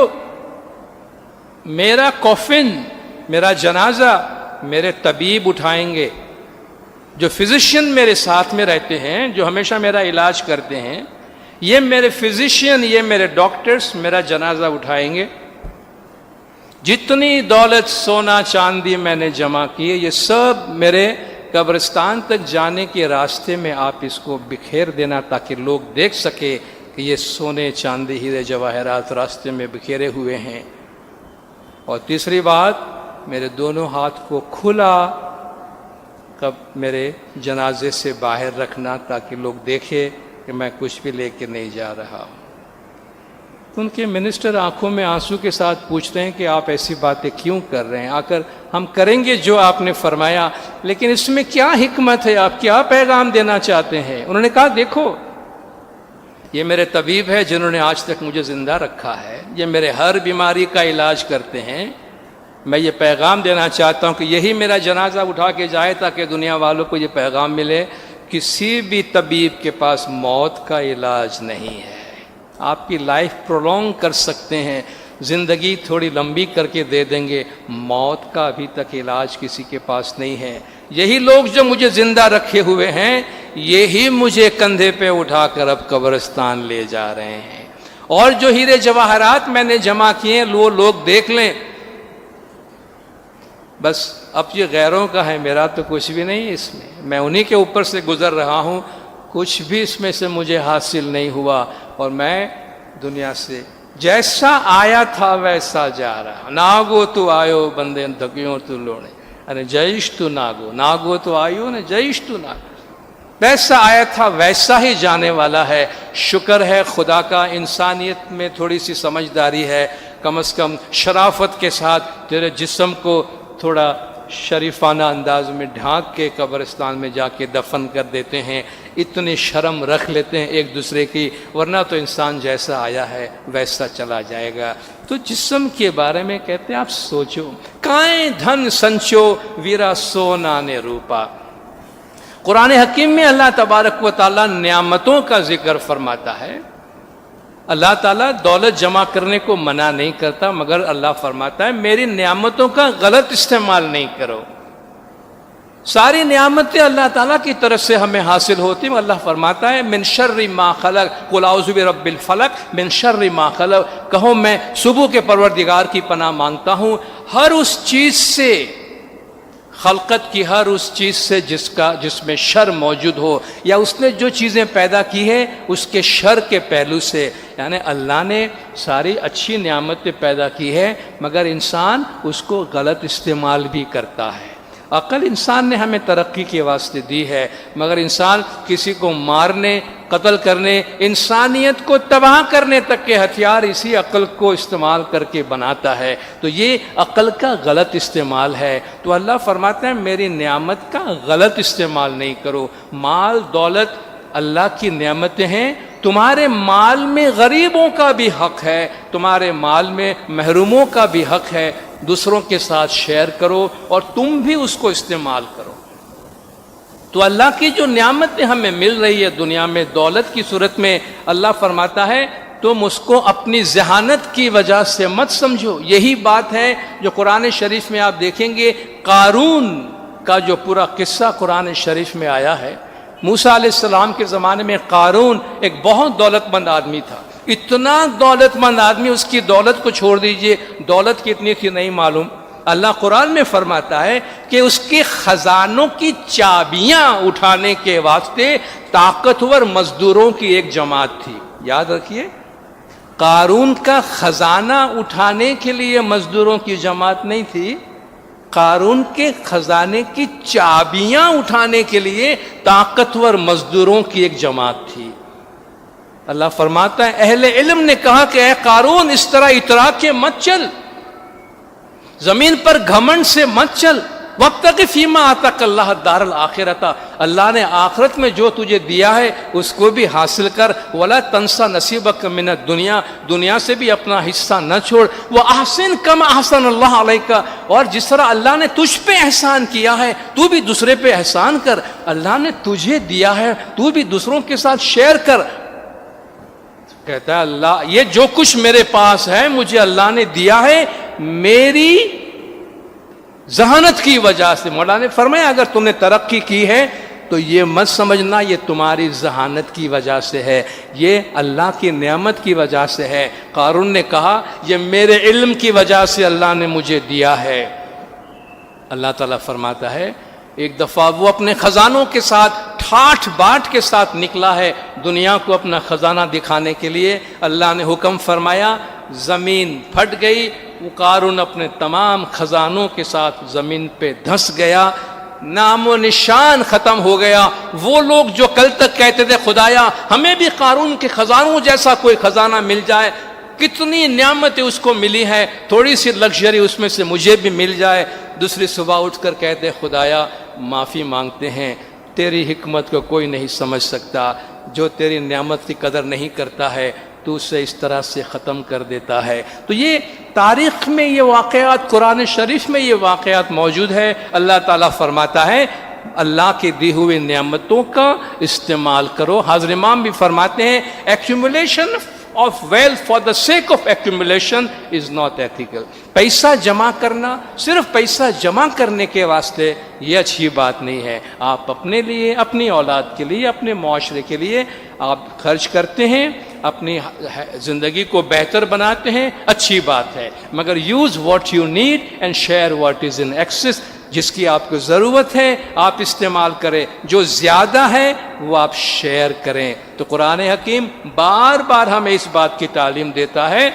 میرا کوفن، میرا جنازہ میرے طبیب اٹھائیں گے، جو فزیشین میرے ساتھ میں رہتے ہیں، جو ہمیشہ میرا علاج کرتے ہیں، یہ میرے فزیشین، یہ میرے ڈاکٹرز میرا جنازہ اٹھائیں گے۔ جتنی دولت سونا چاندی میں نے جمع کی ہے، یہ سب میرے قبرستان تک جانے کے راستے میں آپ اس کو بکھیر دینا تاکہ لوگ دیکھ سکے کہ یہ سونے چاندی ہیرے جواہرات راستے میں بکھیرے ہوئے ہیں۔ اور تیسری بات، میرے دونوں ہاتھ کو کھلا کب میرے جنازے سے باہر رکھنا تاکہ لوگ دیکھے کہ میں کچھ بھی لے کے نہیں جا رہا ہوں۔ ان کے منسٹر آنکھوں میں آنسو کے ساتھ پوچھ رہے ہیں کہ آپ ایسی باتیں کیوں کر رہے ہیں؟ آ کر ہم کریں گے جو آپ نے فرمایا، لیکن اس میں کیا حکمت ہے؟ آپ کیا پیغام دینا چاہتے ہیں؟ انہوں نے کہا دیکھو یہ میرے طبیب ہے جنہوں نے آج تک مجھے زندہ رکھا ہے، یہ میرے ہر بیماری کا علاج کرتے ہیں۔ میں یہ پیغام دینا چاہتا ہوں کہ یہی میرا جنازہ اٹھا کے جائے تاکہ دنیا والوں کو یہ پیغام ملے، کسی بھی طبیب کے پاس موت کا علاج نہیں ہے۔ آپ کی لائف پرولونگ کر سکتے ہیں، زندگی تھوڑی لمبی کر کے دے دیں گے، موت کا ابھی تک علاج کسی کے پاس نہیں ہے۔ یہی لوگ جو مجھے زندہ رکھے ہوئے ہیں، یہی مجھے کندھے پہ اٹھا کر اب قبرستان لے جا رہے ہیں۔ اور جو ہیرے جواہرات میں نے جمع کیے ہیں وہ لوگ دیکھ لیں، بس اب یہ غیروں کا ہے، میرا تو کچھ بھی نہیں اس میں انہی کے اوپر سے گزر رہا ہوں، کچھ بھی اس میں سے مجھے حاصل نہیں ہوا، اور میں دنیا سے جیسا آیا تھا ویسا جا رہا۔ ناگو تو آیو بندے دھکیوں تو لوڑے، ارے جیش تو ناگو، ناگو تو آیو نا جیش تو ناگو، ویسا آیا تھا ویسا ہی جانے والا ہے۔ شکر ہے خدا کا، انسانیت میں تھوڑی سی سمجھداری ہے، کم از کم شرافت کے ساتھ تیرے جسم کو تھوڑا شریفانہ انداز میں ڈھانک کے قبرستان میں جا کے دفن کر دیتے ہیں، اتنی شرم رکھ لیتے ہیں ایک دوسرے کی، ورنہ تو انسان جیسا آیا ہے ویسا چلا جائے گا۔ تو جسم کے بارے میں کہتے ہیں آپ سوچو، کائیں دھن سنچو ویرا سونا نے روپا۔ قرآن حکیم میں اللہ تبارک و تعالیٰ نعمتوں کا ذکر فرماتا ہے۔ اللہ تعالیٰ دولت جمع کرنے کو منع نہیں کرتا، مگر اللہ فرماتا ہے میری نعمتوں کا غلط استعمال نہیں کرو۔ ساری نعمتیں اللہ تعالیٰ کی طرف سے ہمیں حاصل ہوتی ہیں۔ اللہ فرماتا ہے من شر ما خلق، قل اعوذ برب الفلق من شر ما خلق، کہو میں صبح کے پروردگار کی پناہ مانگتا ہوں ہر اس چیز سے خلقت کی ہر اس چیز سے جس میں شر موجود ہو، یا اس نے جو چیزیں پیدا کی ہے اس کے شر کے پہلو سے، یعنی اللہ نے ساری اچھی نعمتیں پیدا کی ہے مگر انسان اس کو غلط استعمال بھی کرتا ہے۔ عقل انسان نے ہمیں ترقی کے واسطے دی ہے، مگر انسان کسی کو مارنے، قتل کرنے، انسانیت کو تباہ کرنے تک کے ہتھیار اسی عقل کو استعمال کر کے بناتا ہے، تو یہ عقل کا غلط استعمال ہے۔ تو اللہ فرماتا ہے میری نعمت کا غلط استعمال نہیں کرو۔ مال دولت اللہ کی نعمتیں ہیں، تمہارے مال میں غریبوں کا بھی حق ہے، تمہارے مال میں محروموں کا بھی حق ہے، دوسروں کے ساتھ شیئر کرو اور تم بھی اس کو استعمال کرو۔ تو اللہ کی جو نعمتیں ہمیں مل رہی ہے دنیا میں دولت کی صورت میں، اللہ فرماتا ہے تم اس کو اپنی ذہانت کی وجہ سے مت سمجھو۔ یہی بات ہے جو قرآن شریف میں آپ دیکھیں گے، قارون کا جو پورا قصہ قرآن شریف میں آیا ہے۔ موسیٰ علیہ السلام کے زمانے میں قارون ایک بہت دولت مند آدمی تھا، اتنا دولت مند آدمی، اس کی دولت کو چھوڑ دیجئے، دولت کتنی تھی نہیں معلوم۔ اللہ قرآن میں فرماتا ہے کہ اس کے خزانوں کی چابیاں اٹھانے کے واسطے طاقتور مزدوروں کی ایک جماعت تھی۔ یاد رکھیے، قارون کا خزانہ اٹھانے کے لیے مزدوروں کی جماعت نہیں تھی، قارون کے خزانے کی چابیاں اٹھانے کے لیے طاقتور مزدوروں کی ایک جماعت تھی۔ اللہ فرماتا ہے اہل علم نے کہا کہ اے قارون اس طرح اترا کے مت چل، زمین پر گھمنڈ سے مت چل، وابتغ فیما آتاک اللہ الدار الآخرۃ، اللہ نے آخرت میں جو تجھے دیا ہے اس کو بھی حاصل کر، ولا تنسا نصیبک من الدنیا، دنیا سے بھی اپنا حصہ نہ چھوڑ، واحسن کما احسن اللہ علیک، اور جس طرح اللہ نے تجھ پہ احسان کیا ہے تو بھی دوسرے پہ احسان کر، اللہ نے تجھے دیا ہے تو بھی دوسروں کے ساتھ شیئر کر۔ کہتا ہے اللہ یہ جو کچھ میرے پاس ہے مجھے اللہ نے دیا ہے میری ذہانت کی وجہ سے۔ مولا نے فرمایا اگر تم نے ترقی کی ہے تو یہ مت سمجھنا یہ تمہاری ذہانت کی وجہ سے ہے، یہ اللہ کی نعمت کی وجہ سے ہے۔ قارون نے کہا یہ میرے علم کی وجہ سے اللہ نے مجھے دیا ہے۔ اللہ تعالیٰ فرماتا ہے ایک دفعہ وہ اپنے خزانوں کے ساتھ ٹھاٹھ باٹ کے ساتھ نکلا ہے دنیا کو اپنا خزانہ دکھانے کے لیے، اللہ نے حکم فرمایا زمین پھٹ گئی، وہ قارون اپنے تمام خزانوں کے ساتھ زمین پہ دھنس گیا، نام و نشان ختم ہو گیا۔ وہ لوگ جو کل تک کہتے تھے خدایا ہمیں بھی قارون کے خزانوں جیسا کوئی خزانہ مل جائے، کتنی نعمتیں اس کو ملی ہیں، تھوڑی سی لگژری اس میں سے مجھے بھی مل جائے، دوسری صبح اٹھ کر کہتے خدایا معافی مانگتے ہیں، تیری حکمت کو کوئی نہیں سمجھ سکتا، جو تیری نعمت کی قدر نہیں کرتا ہے تو اسے اس طرح سے ختم کر دیتا ہے۔ تو یہ تاریخ میں یہ واقعات، قرآن شریف میں یہ واقعات موجود ہے۔ اللہ تعالیٰ فرماتا ہے اللہ کی دی ہوئی نعمتوں کا استعمال کرو۔ حضرت امام بھی فرماتے ہیں accumulation of wealth for the sake of accumulation is not ethical۔ پیسہ جمع کرنا صرف پیسہ جمع کرنے کے واسطے یہ اچھی بات نہیں ہے۔ آپ اپنے لیے، اپنی اولاد کے لیے، اپنے معاشرے کے لیے آپ خرچ کرتے ہیں، اپنی زندگی کو بہتر بناتے ہیں، اچھی بات ہے، مگر use what you need and share what is in excess. جس کی آپ کو ضرورت ہے آپ استعمال کریں، جو زیادہ ہے وہ آپ شیئر کریں۔ تو قرآن حکیم بار بار ہمیں اس بات کی تعلیم دیتا ہے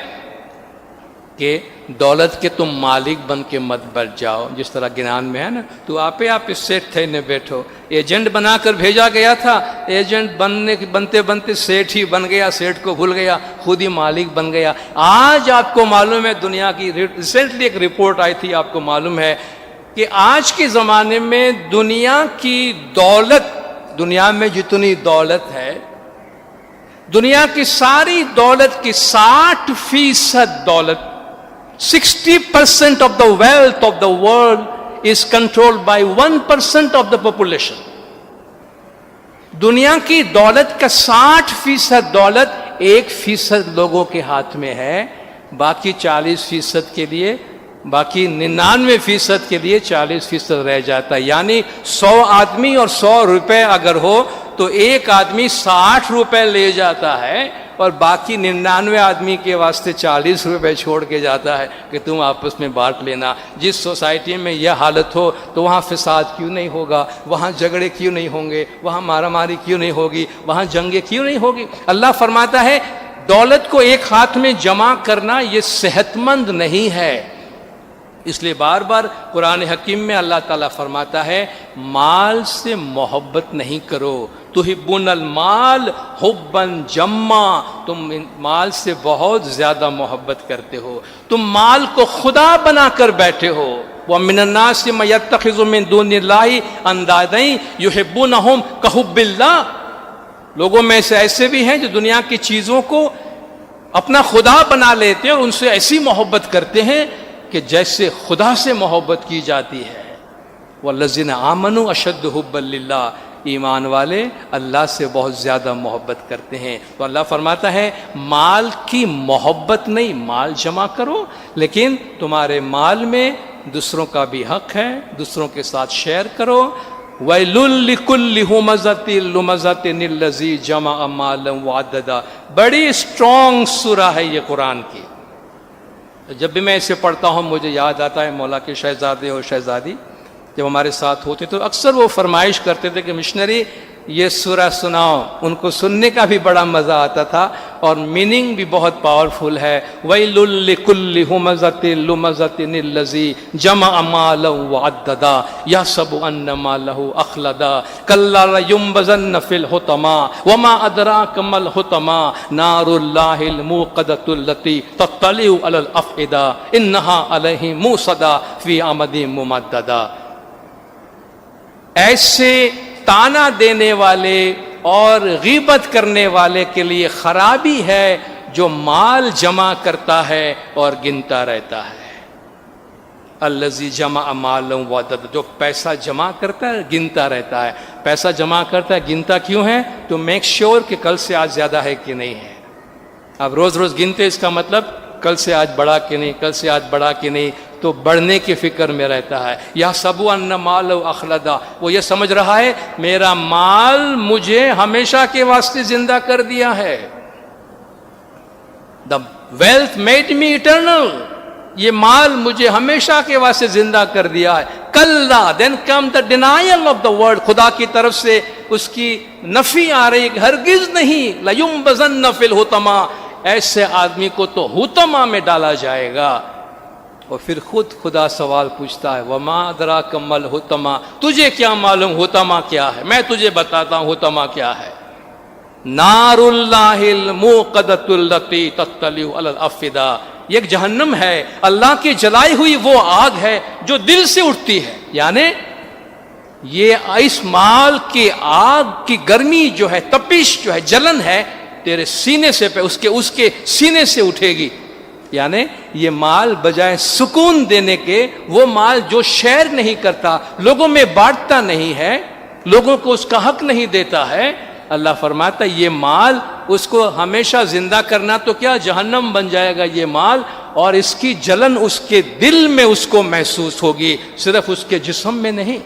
کہ دولت کے تم مالک بن کے مت بچ جاؤ، جس طرح گنان میں ہے نا، تو آپ اس سیٹ تھے نے بیٹھو، ایجنٹ بنا کر بھیجا گیا تھا، ایجنٹ بنتے بنتے سیٹ ہی بن گیا، سیٹ کو بھول گیا، خود ہی مالک بن گیا۔ آج آپ کو معلوم ہے، دنیا کی ریسنٹلی ایک رپورٹ آئی تھی، آپ کو معلوم ہے کہ آج کے زمانے میں دنیا کی دولت، دنیا میں جتنی دولت ہے، دنیا کی ساری دولت کی 60% دولت، 60% of the wealth of the world is controlled by 1% of the population۔ دنیا کی دولت کا 60% دولت 1% لوگوں کے ہاتھ میں ہے، باقی 40% کے لیے، باقی 99% کے لیے 40% رہ جاتا ہے۔ یعنی 100 آدمی اور 100 روپے اگر ہو تو ایک آدمی 60 روپے لے جاتا ہے اور باقی 99 آدمی کے واسطے 40 روپے چھوڑ کے جاتا ہے کہ تم آپس میں بانٹ لینا۔ جس سوسائٹی میں یہ حالت ہو تو وہاں فساد کیوں نہیں ہوگا، وہاں جھگڑے کیوں نہیں ہوں گے، وہاں مارا ماری کیوں نہیں ہوگی، وہاں جنگیں کیوں نہیں ہوگی؟ اللہ فرماتا ہے دولت کو ایک ہاتھ میں جمع کرنا یہ صحت مند نہیں ہے۔ اس لیے بار بار قرآن حکیم میں اللہ تعالیٰ فرماتا ہے مال سے محبت نہیں کرو، تحبون المال حبا جما، تم مال سے بہت زیادہ محبت کرتے ہو، تم مال کو خدا بنا کر بیٹھے ہو۔ وَمِنَ النَّاسِ مَن يَتَّخِذُ مِن دُونِ اللَّهِ أَندَادًا يُحِبُّونَهُمْ كَحُبِّ اللَّهِ، لوگوں میں سے ایسے بھی ہیں جو دنیا کی چیزوں کو اپنا خدا بنا لیتے ہیں اور ان سے ایسی محبت کرتے ہیں کہ جیسے خدا سے محبت کی جاتی ہے۔ وَالَّذِينَ آمَنُوا أَشَدُّ حُبًّا لِلَّهِ، ایمان والے اللہ سے بہت زیادہ محبت کرتے ہیں۔ تو اللہ فرماتا ہے مال کی محبت نہیں، مال جمع کرو لیکن تمہارے مال میں دوسروں کا بھی حق ہے، دوسروں کے ساتھ شیئر کرو۔ وَيْلٌ لِكُلِّ ہُمَزَةٍ لُمَزَةٍ الَّذِي جَمَعَ مَالًا وَعَدَّدَ، بڑی اسٹرانگ سورہ ہے یہ قرآن کی۔ جب بھی میں اسے پڑھتا ہوں مجھے یاد آتا ہے مولا کے شہزادے اور شہزادی جب ہمارے ساتھ ہوتے تو اکثر وہ فرمائش کرتے تھے کہ مشنری یہ سورہ سناؤ، ان کو سننے کا بھی بڑا مزہ آتا تھا اور میننگ بھی بہت پاورفل ہے۔ وَيْلٌ لِكُلِّ هُمَزَةٍ لُمَزَةٍ الَّذِي جَمَعَ مَالًا وَعَدَّدَ يَحْسَبُ أَنَّ مَالَهُ أَخْلَدَ كَلَّا لَيُنبَذَنَّ فِي الْحُطَمَةِ وَمَا أَدْرَاكَ مَا الْحُطَمَةُ نَارُ اللَّهِ الْمُوقَدَةُ الَّتِي تَطَّلِعُ عَلَى الْأَفْئِدَةِ إِنَّهَا عَلَيْهِم مُّؤْصَدَةٌ فِي عَمَدٍ مُّمَدَّدَةٍ۔ ایسے تانا دینے والے اور غیبت کرنے والے کے لیے خرابی ہے جو مال جمع کرتا ہے اور گنتا رہتا ہے۔ الذی جمع مالا وعدد، جو پیسہ جمع کرتا ہے گنتا رہتا ہے۔ پیسہ جمع کرتا ہے گنتا کیوں ہے؟ تو میک شیور کہ کل سے آج زیادہ ہے کہ نہیں ہے۔ اب روز روز گنتے اس کا مطلب کل سے آج بڑھا کہ نہیں، کل سے آج بڑھا کہ نہیں، تو بڑھنے کی فکر میں رہتا ہے۔ یا سبو ان مال اخلدا، وہ یہ سمجھ رہا ہے میرا مال مجھے ہمیشہ کے واسطے زندہ کر دیا ہے۔ The wealth made me eternal, یہ مال مجھے ہمیشہ کے واسطے زندہ کر دیا ہے۔ کلا دین کم دا ڈینائل آف دا ورڈ، خدا کی طرف سے اس کی نفی آ رہی ہے، ہرگز نہیں۔ لیمبذن فی الحطمہ، ایسے آدمی کو تو حطمہ میں ڈالا جائے گا۔ اور پھر خود خدا سوال پوچھتا ہے وما ادراک ما الحطمہ، تجھے کیا معلوم حطمہ کیا ہے؟ میں تجھے بتاتا ہوں حطمہ کیا ہے۔ نار اللہ الموقدۃ التی تطلع علی الافئدہ، یہ ایک جہنم ہے، اللہ کی جلائی ہوئی وہ آگ ہے جو دل سے اٹھتی ہے۔ یعنی یہ اس مال کی آگ کی گرمی جو ہے، تپش جو ہے، جلن ہے، تیرے سینے سے اس کے سینے سے اٹھے گی۔ یعنی یہ مال بجائے سکون دینے کے، وہ مال جو شیئر نہیں کرتا، لوگوں میں بانٹتا نہیں ہے، لوگوں کو اس کا حق نہیں دیتا ہے، اللہ فرماتا ہے یہ مال اس کو ہمیشہ زندہ کرنا تو کیا جہنم بن جائے گا یہ مال، اور اس کی جلن اس کے دل میں اس کو محسوس ہوگی، صرف اس کے جسم میں نہیں۔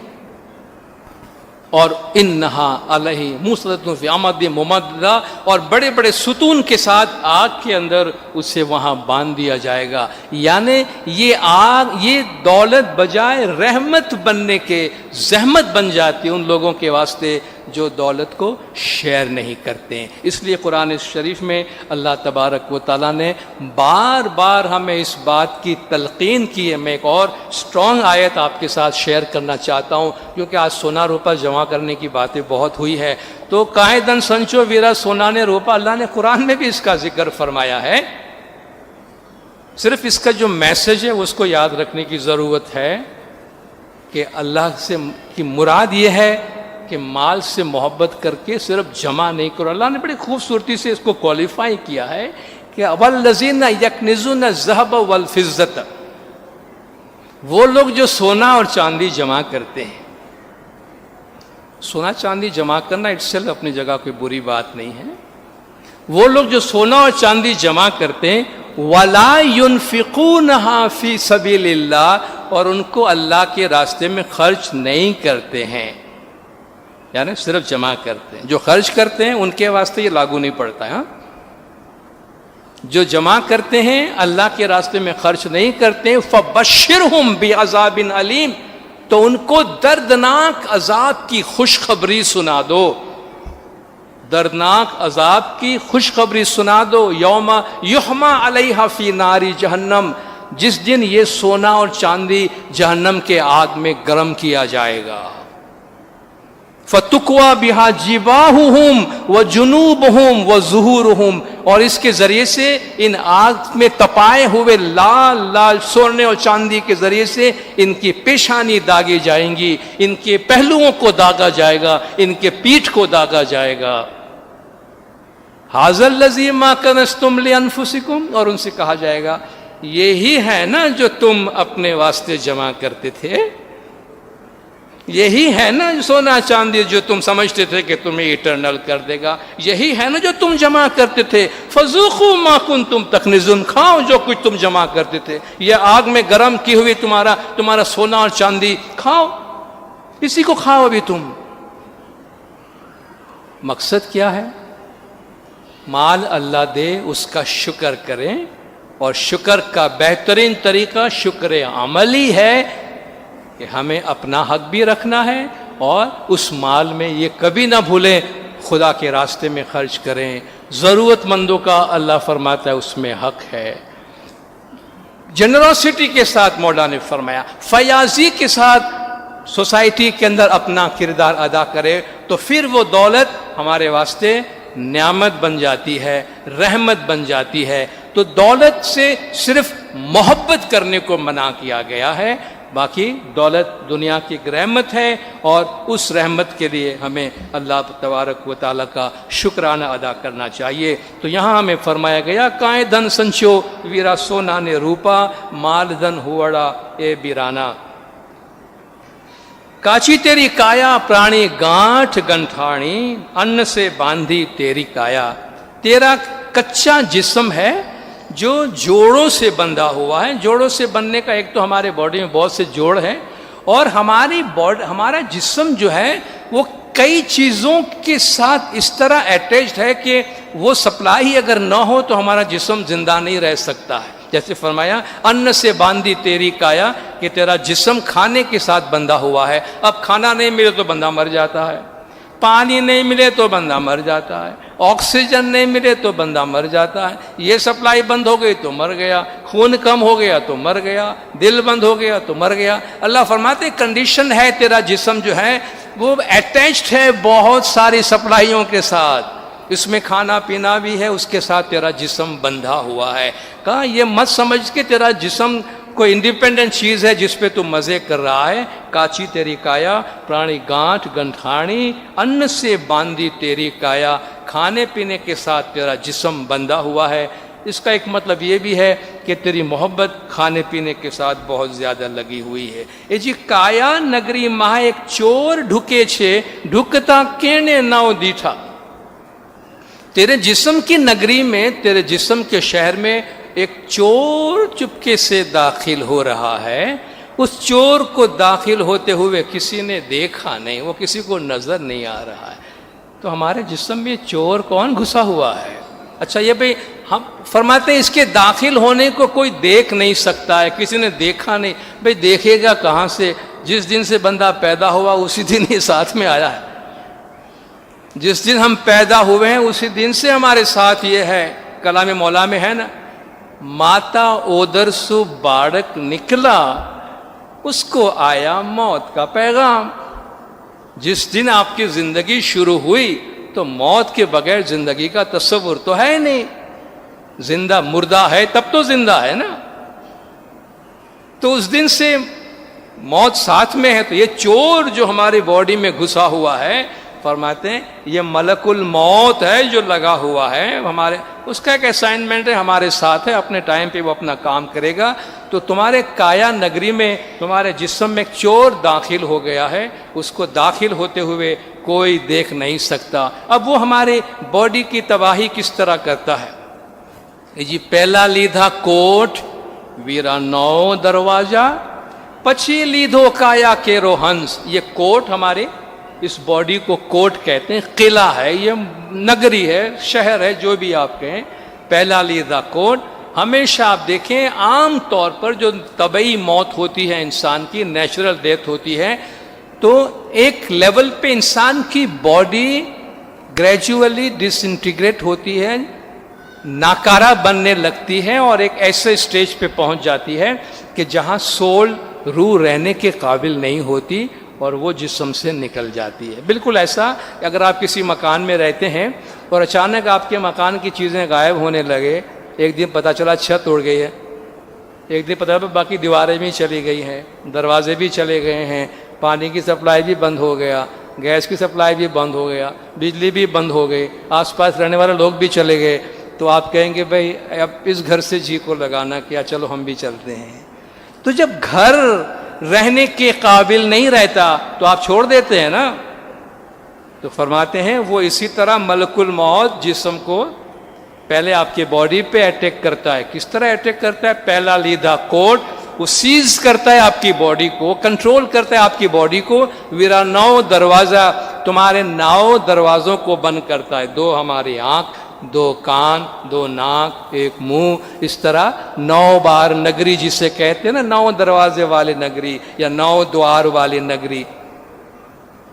اور انہا علیہ موصدۃ فی عمد ممددہ، اور بڑے بڑے ستون کے ساتھ آگ کے اندر اسے وہاں باندھ دیا جائے گا۔ یعنی یہ آگ، یہ دولت بجائے رحمت بننے کے زحمت بن جاتی ہے ان لوگوں کے واسطے جو دولت کو شیئر نہیں کرتے ہیں۔ اس لیے قرآن شریف میں اللہ تبارک و تعالیٰ نے بار بار ہمیں اس بات کی تلقین کی ہے۔ میں ایک اور اسٹرانگ آیت آپ کے ساتھ شیئر کرنا چاہتا ہوں، کیونکہ آج سونا روپا جمع کرنے کی باتیں بہت ہوئی ہے، تو قائدن سنچو ویرا سونا نے روپا، اللہ نے قرآن میں بھی اس کا ذکر فرمایا ہے۔ صرف اس کا جو میسج ہے اس کو یاد رکھنے کی ضرورت ہے کہ اللہ سے کی مراد یہ ہے کہ مال سے محبت کر کے صرف جمع نہیں کرو۔ اللہ نے بڑی خوبصورتی سے اس کو کوالیفائی کیا ہے کہ والذین یکنزون الذھب والفضة، وہ لوگ جو سونا اور چاندی جمع کرتے ہیں۔ سونا چاندی جمع کرنا اٹسیلف اپنی جگہ کوئی بری بات نہیں ہے۔ وہ لوگ جو سونا اور چاندی جمع کرتے ہیں ولا ينفقونها فی سبیل اللہ، اور ان کو اللہ کے راستے میں خرچ نہیں کرتے ہیں، یعنی صرف جمع کرتے ہیں۔ جو خرچ کرتے ہیں ان کے واسطے یہ لاگو نہیں پڑتا ہے۔ جو جمع کرتے ہیں اللہ کے راستے میں خرچ نہیں کرتے فبشرہم بعذاب علیم، تو ان کو دردناک عذاب کی خوشخبری سنا دو، دردناک عذاب کی خوشخبری سنا دو، یوم یحمى علیہا فی نار جہنم، جس دن یہ سونا اور چاندی جہنم کے آگ میں گرم کیا جائے گا، فَتُقْوَى بِهَا جِبَاهُهُمْ وَجُنُوبُهُمْ وَظُهُورُهُمْ، اور اس کے ذریعے سے ان آگ میں تپائے ہوئے لال لال سونے اور چاندی کے ذریعے سے ان کی پیشانی داغی جائیں گی، ان کے پہلوؤں کو داغا جائے گا، ان کے پیٹھ کو داغا جائے گا۔ هَذَا الَّذِي مَا كَنَزْتُمْ لِأَنفُسِكُمْ، اور ان سے کہا جائے گا یہی ہے نا جو تم اپنے واسطے جمع کرتے تھے، یہی ہے نا سونا چاندی جو تم سمجھتے تھے کہ تمہیں ایٹرنل کر دے گا، یہی ہے نا جو تم جمع کرتے تھے، فذوقوا ما کنتم تکنزون، کھاؤ جو کچھ تم جمع کرتے تھے، یہ آگ میں گرم کی ہوئی تمہارا سونا اور چاندی کھاؤ، اسی کو کھاؤ ابھی تم۔ مقصد کیا ہے؟ مال اللہ دے اس کا شکر کریں، اور شکر کا بہترین طریقہ شکر عملی ہے کہ ہمیں اپنا حق بھی رکھنا ہے، اور اس مال میں یہ کبھی نہ بھولیں خدا کے راستے میں خرچ کریں، ضرورت مندوں کا اللہ فرماتا ہے اس میں حق ہے۔ جنرosity کے ساتھ مولا نے فرمایا، فیاضی کے ساتھ سوسائٹی کے اندر اپنا کردار ادا کرے تو پھر وہ دولت ہمارے واسطے نعمت بن جاتی ہے، رحمت بن جاتی ہے۔ تو دولت سے صرف محبت کرنے کو منع کیا گیا ہے، باقی دولت دنیا کی ایک رحمت ہے، اور اس رحمت کے لیے ہمیں اللہ تبارک و تعالیٰ کا شکرانہ ادا کرنا چاہیے۔ تو یہاں ہمیں فرمایا گیا کائیں دھن سنچو ویرا سونا نے روپا، مال دھن ہوڑا اے بیرانا، کاچی تیری کایا پرانی گانٹھ گنٹھانی، ان سے باندھی تیری کایا، تیرا کچا جسم ہے جو جوڑوں سے بندھا ہوا ہے۔ جوڑوں سے بننے کا ایک تو ہمارے باڈی میں بہت سے جوڑ ہیں، اور ہمارا جسم جو ہے وہ کئی چیزوں کے ساتھ اس طرح اٹیچڈ ہے کہ وہ سپلائی اگر نہ ہو تو ہمارا جسم زندہ نہیں رہ سکتا ہے۔ جیسے فرمایا ان سے باندھی تیری کایا، کہ تیرا جسم کھانے کے ساتھ بندھا ہوا ہے، اب کھانا نہیں ملے تو بندہ مر جاتا ہے، پانی نہیں ملے تو بندہ مر جاتا ہے، آکسیجن نہیں ملے تو بندہ مر جاتا ہے، یہ سپلائی بند ہو گئی تو مر گیا، خون کم ہو گیا تو مر گیا، دل بند ہو گیا تو مر گیا۔ اللہ فرماتے کنڈیشن ہے تیرا جسم جو ہے وہ اٹیچڈ ہے بہت ساری سپلائیوں کے ساتھ، اس میں کھانا پینا بھی ہے، اس کے ساتھ تیرا جسم بندھا ہوا ہے۔ کہا یہ مت سمجھ کے تیرا جسم کوئی انڈیپینڈنٹ چیز ہے جس پہ تو مزے کر رہا ہے، کاچی تیری کایا پرانی گانٹھ گنٹھانی، ان سے باندھی تیری کایا، کھانے پینے کے ساتھ تیرا جسم بندھا ہوا ہے۔ اس کا ایک مطلب یہ بھی ہے کہ تیری محبت کھانے پینے کے ساتھ بہت زیادہ لگی ہوئی ہے۔ اے جی کایا نگری ماہ ایک چور ڈھکے چھے، ڈھکتا کینے ناؤ دیٹھا، تیرے جسم کی نگری میں، تیرے جسم کے شہر میں ایک چور چپکے سے داخل ہو رہا ہے، اس چور کو داخل ہوتے ہوئے کسی نے دیکھا نہیں، وہ کسی کو نظر نہیں آ رہا ہے۔ تو ہمارے جسم میں چور کون گھسا ہوا ہے؟ اچھا یہ بھئی ہم فرماتے ہیں اس کے داخل ہونے کو کوئی دیکھ نہیں سکتا ہے، کسی نے دیکھا نہیں، بھئی دیکھے گا کہاں سے؟ جس دن سے بندہ پیدا ہوا اسی دن ہی ساتھ میں آیا ہے، جس دن ہم پیدا ہوئے ہیں اسی دن سے ہمارے ساتھ یہ ہے۔ کلام مولا میں ہے نا، ماتا اودر سو باڑک نکلا، اس کو آیا موت کا پیغام۔ جس دن آپ کی زندگی شروع ہوئی تو موت کے بغیر زندگی کا تصور تو ہے نہیں، زندہ مردہ ہے تب تو زندہ ہے نا، تو اس دن سے موت ساتھ میں ہے۔ تو یہ چور جو ہماری باڈی میں گھسا ہوا ہے، فرماتے ہیں یہ ملک الموت ہے جو لگا ہوا ہے ہمارے، اس کا ایک اسائنمنٹ ہے، ہمارے ساتھ ہے، اپنے ٹائم پہ وہ اپنا کام کرے گا۔ تو تمہارے کایا نگری میں تمہارے جسم میں ایک چور داخل ہو گیا ہے، اس کو داخل ہوتے ہوئے کوئی دیکھ نہیں سکتا۔ اب وہ ہمارے باڈی کی تباہی کس طرح کرتا ہے؟ جی پہلا لیدھا کوٹ ویرا نو دروازہ، پچھی لیدھو کایا کے روہنس، یہ کوٹ ہمارے اس باڈی کو کوٹ کہتے ہیں، قلعہ ہے، یہ نگری ہے، شہر ہے، جو بھی آپ کہیں، پہلا لیدہ کوٹ. ہمیشہ آپ دیکھیں عام طور پر جو طبعی موت ہوتی ہے انسان کی، نیچرل ڈیتھ ہوتی ہے، تو ایک لیول پہ انسان کی باڈی گریجولی ڈس انٹیگریٹ ہوتی ہے، ناکارہ بننے لگتی ہے، اور ایک ایسے اسٹیج پہ پہنچ جاتی ہے کہ جہاں سول، روح رہنے کے قابل نہیں ہوتی اور وہ جسم سے نکل جاتی ہے. بالکل ایسا کہ اگر آپ کسی مکان میں رہتے ہیں اور اچانک آپ کے مکان کی چیزیں غائب ہونے لگے، ایک دن پتہ چلا چھت اڑ گئی ہے، ایک دن پتہ چلا باقی دیواریں بھی چلی گئی ہیں، دروازے بھی چلے گئے ہیں، پانی کی سپلائی بھی بند ہو گیا، گیس کی سپلائی بھی بند ہو گیا، بجلی بھی بند ہو گئی، آس پاس رہنے والے لوگ بھی چلے گئے، تو آپ کہیں گے بھائی اب اس گھر سے جی کو لگانا کیا، چلو ہم بھی چلتے ہیں. تو جب گھر رہنے کے قابل نہیں رہتا تو آپ چھوڑ دیتے ہیں نا. تو فرماتے ہیں وہ اسی طرح ملک الموت جسم کو پہلے آپ کے باڈی پہ اٹیک کرتا ہے. کس طرح اٹیک کرتا ہے؟ پہلا لیدہ کوٹ، وہ سیز کرتا ہے آپ کی باڈی کو، کنٹرول کرتا ہے آپ کی باڈی کو. ویرا 9 دروازہ، تمہارے 9 دروازوں کو بند کرتا ہے. 2 ہماری آنکھ، 2 کان، 2 ناک، 1 منہ، اس طرح 9 بار نگری جسے کہتے ہیں نا، 9 دروازے والے نگری یا 9 دوار والے نگری.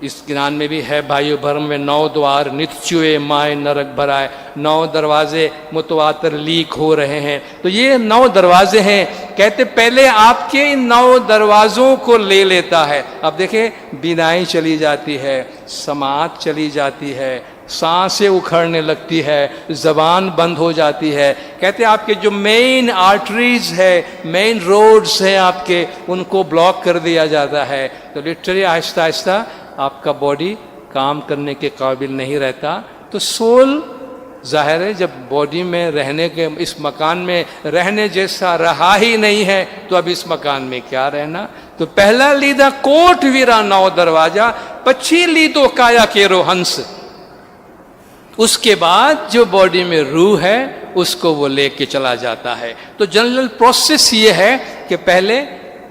اس گنان میں بھی ہے بھائیو بھرم میں 9 دوار نت چوئے مائے نرک بھرائے، 9 دروازے متواتر لیک ہو رہے ہیں. تو یہ 9 دروازے ہیں. کہتے پہلے آپ کے ان 9 دروازوں کو لے لیتا ہے. اب دیکھیں بینائی چلی جاتی ہے، سماعت چلی جاتی ہے، سانسیں اکھڑنے لگتی ہے، زبان بند ہو جاتی ہے. کہتے ہیں آپ کے جو مین آرٹریز ہے، مین روڈز ہیں آپ کے، ان کو بلاک کر دیا جاتا ہے. تو لٹرلی آہستہ آہستہ آپ کا باڈی کام کرنے کے قابل نہیں رہتا. تو سول ظاہر ہے جب باڈی میں رہنے کے، اس مکان میں رہنے جیسا رہا ہی نہیں ہے تو اب اس مکان میں کیا رہنا. تو پہلا لیدہ کوٹ ویرا 9 دروازہ، پچھی لیدو کایا کیرو ہنس. اس کے بعد جو باڈی میں روح ہے اس کو وہ لے کے چلا جاتا ہے. تو جنرل پروسیس یہ ہے کہ پہلے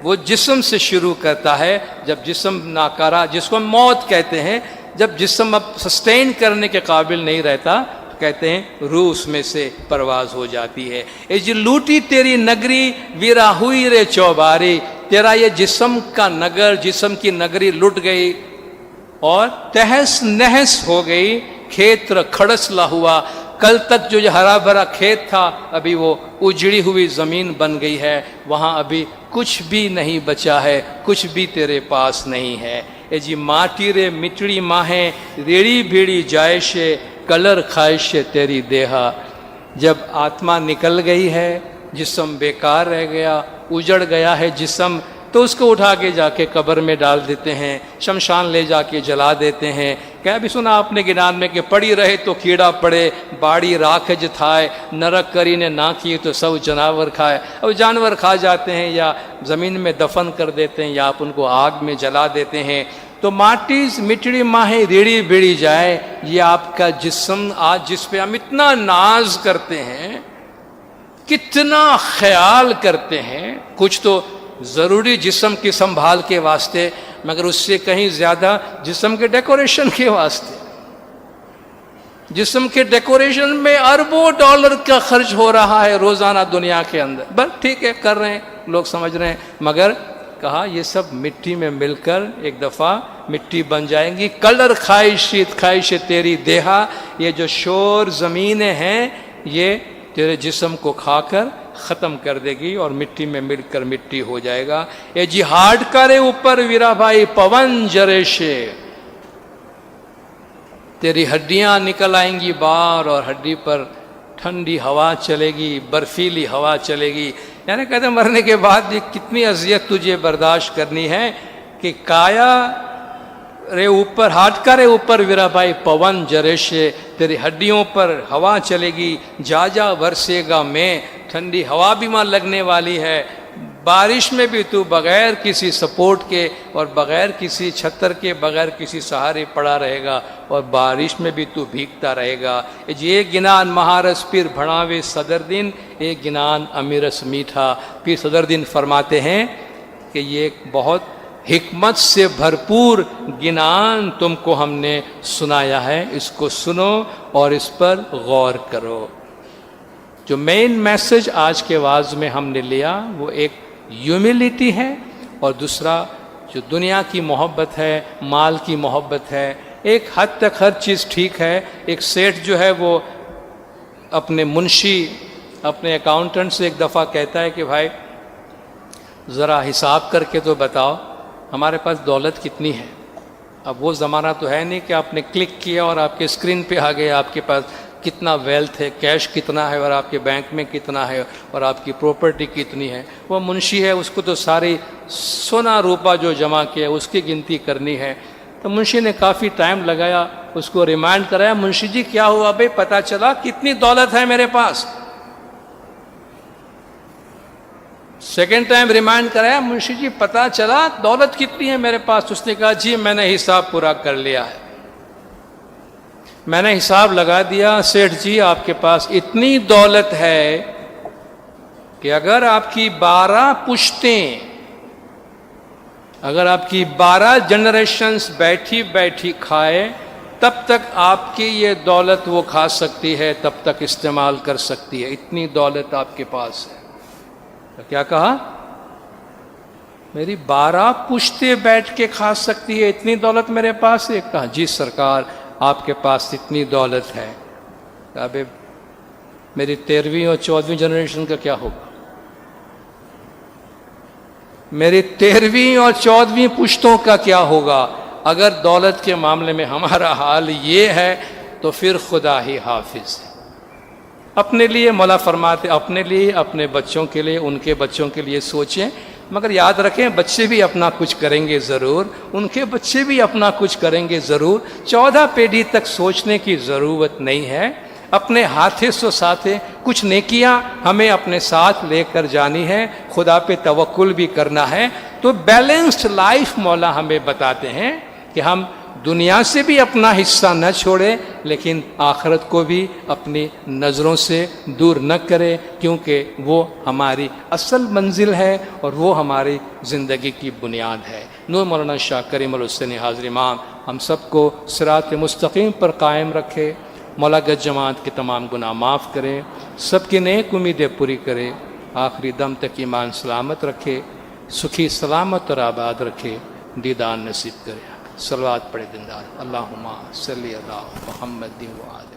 وہ جسم سے شروع کرتا ہے. جب جسم ناکارہ، جس کو موت کہتے ہیں، جب جسم اب سسٹین کرنے کے قابل نہیں رہتا، کہتے ہیں روح اس میں سے پرواز ہو جاتی ہے. اے جی لوٹی تیری نگری ویرا ہوئی رے چوباری. تیرا یہ جسم کا نگر، جسم کی نگری لٹ گئی اور تہس نہس ہو گئی. کھیتر کھڑسلا ہوا، کل تک جو ہرا بھرا کھیت تھا ابھی وہ اجڑی ہوئی زمین بن گئی ہے. وہاں ابھی کچھ بھی نہیں بچا ہے، کچھ بھی تیرے پاس نہیں ہے. اے جی ماٹی رے مٹڑی ماہیں ریڑی بھیڑی جائشے کلر خواہش تیری دیہا. جب آتما نکل گئی ہے، جسم بیکار رہ گیا، اجڑ گیا ہے جسم، تو اس کو اٹھا کے جا کے قبر میں ڈال دیتے ہیں، شمشان لے جا کے جلا دیتے ہیں. کیا بھی سنا آپ نے گنان میں کہ پڑی رہے تو کیڑا پڑے، باڑی راکھ جتھائے، نرک کری نے نہ کی تو سو جانور کھائے. اب جانور کھا جاتے ہیں یا زمین میں دفن کر دیتے ہیں یا آپ ان کو آگ میں جلا دیتے ہیں. تو ماٹی مٹڑی ماہیں ریڑھی بیڑی جائے، یہ آپ کا جسم آج جس پہ ہم اتنا ناز کرتے ہیں، کتنا خیال کرتے ہیں. کچھ تو ضروری جسم کی سنبھال کے واسطے، مگر اس سے کہیں زیادہ جسم کے ڈیکوریشن کے واسطے. جسم کے ڈیکوریشن میں اربوں ڈالر کا خرچ ہو رہا ہے روزانہ دنیا کے اندر. بس ٹھیک ہے کر رہے ہیں، لوگ سمجھ رہے ہیں، مگر کہا یہ سب مٹی میں مل کر ایک دفعہ مٹی بن جائیں گی. کلر خواہش تیری دیہا. یہ جو شور زمینیں ہیں یہ تیرے جسم کو کھا کر ختم کر دے گی اور مٹی میں مل کر مٹی ہو جائے گا. اے جی ہارڈ کرے اوپر ویرا بھائی پون جریشے. تیری ہڈیاں نکل آئیں گی باہر اور ہڈی پر ٹھنڈی ہوا چلے گی، برفیلی ہوا چلے گی. یعنی کہتے مرنے کے بعد بھی کتنی اذیت تجھے برداشت کرنی ہے کہ کایا رے اوپر، ہاتھ کا رے اوپر ویرا بھائی پون جریشے. تیری ہڈیوں پر ہوا چلے گی، جا جا ورسے گا میں. ٹھنڈی ہوا بھی وہاں لگنے والی ہے. بارش میں بھی تو بغیر کسی سپورٹ کے اور بغیر کسی چھتر کے، بغیر کسی سہارے پڑا رہے گا اور بارش میں بھی تو بھیگتا رہے گا. یہ گنان مہارس پیر بھڑاوے صدر دن، ایک گنان امیرس میٹھا. پیر صدر دن فرماتے ہیں کہ یہ ایک بہت حکمت سے بھرپور گنان تم کو ہم نے سنایا ہے، اس کو سنو اور اس پر غور کرو. جو مین میسج آج کے واعظ میں ہم نے لیا وہ ایک ہیوملٹی ہے، اور دوسرا جو دنیا کی محبت ہے، مال کی محبت ہے، ایک حد تک ہر چیز ٹھیک ہے۔ ایک سیٹھ جو ہے وہ اپنے منشی، اپنے اکاؤنٹنٹ سے ایک دفعہ کہتا ہے کہ بھائی ذرا حساب کر کے تو بتاؤ ہمارے پاس دولت کتنی ہے۔ اب وہ زمانہ تو ہے نہیں کہ آپ نے کلک کیا اور آپ کے اسکرین پہ آ گیا آپ کے پاس کتنا ویلتھ ہے، کیش کتنا ہے، اور آپ کے بینک میں کتنا ہے، اور آپ کی پراپرٹی کتنی ہے۔ وہ منشی ہے، اس کو تو ساری سونا روپا جو جمع کیا اس کی گنتی کرنی ہے۔ تو منشی نے کافی ٹائم لگایا، اس کو ریمائنڈ کرایا، منشی جی کیا ہوا بھائی، پتہ چلا کتنی دولت ہے میرے پاس۔ سیکنڈ ٹائم ریمائنڈ کرایا، منشی جی پتہ چلا دولت کتنی ہے میرے پاس۔ اس نے کہا جی میں نے حساب پورا کر لیا ہے، میں نے حساب لگا دیا، سیٹھ جی آپ کے پاس اتنی دولت ہے کہ اگر آپ کی 12 پشتیں، اگر آپ کی 12 جنریشنز بیٹھی بیٹھی کھائے تب تک آپ کی یہ دولت وہ کھا سکتی ہے، تب تک استعمال کر سکتی ہے، اتنی دولت آپ کے پاس ہے۔ تو کیا کہا؟ میری 12 پشتیں بیٹھ کے کھا سکتی ہے، اتنی دولت میرے پاس ہے۔ کہا جی سرکار آپ کے پاس اتنی دولت ہے۔ کہا بے میری 13ویں اور 14ویں جنریشن کا کیا ہوگا؟ میری 13ویں اور 14ویں پشتوں کا کیا ہوگا؟ اگر دولت کے معاملے میں ہمارا حال یہ ہے تو پھر خدا ہی حافظ ہے۔ اپنے لیے مولا فرماتے، اپنے لیے، اپنے بچوں کے لیے، ان کے بچوں کے لیے سوچیں، مگر یاد رکھیں بچے بھی اپنا کچھ کریں گے ضرور، ان کے بچے بھی اپنا کچھ کریں گے ضرور۔ 14 پیڑھی تک سوچنے کی ضرورت نہیں ہے، اپنے ہاتھے سو ساتھے کچھ نیکیاں ہمیں اپنے ساتھ لے کر جانی ہے، خدا پہ توکل بھی کرنا ہے۔ تو بیلنسڈ لائف مولا ہمیں بتاتے ہیں کہ ہم دنیا سے بھی اپنا حصہ نہ چھوڑیں، لیکن آخرت کو بھی اپنی نظروں سے دور نہ کرے، کیونکہ وہ ہماری اصل منزل ہے اور وہ ہماری زندگی کی بنیاد ہے۔ نور مولانا شاہ کریم الحسینی حاضر امام ہم سب کو صراط مستقیم پر قائم رکھے، مولا گج جماعت کے تمام گناہ معاف کرے، سب کی نیک امیدیں پوری کرے، آخری دم تک ایمان سلامت رکھے، سکھی سلامت اور آباد رکھے، دیدان نصیب کرے۔ صلوات پڑھے دندار، اللہم صلی علی محمد و آلہ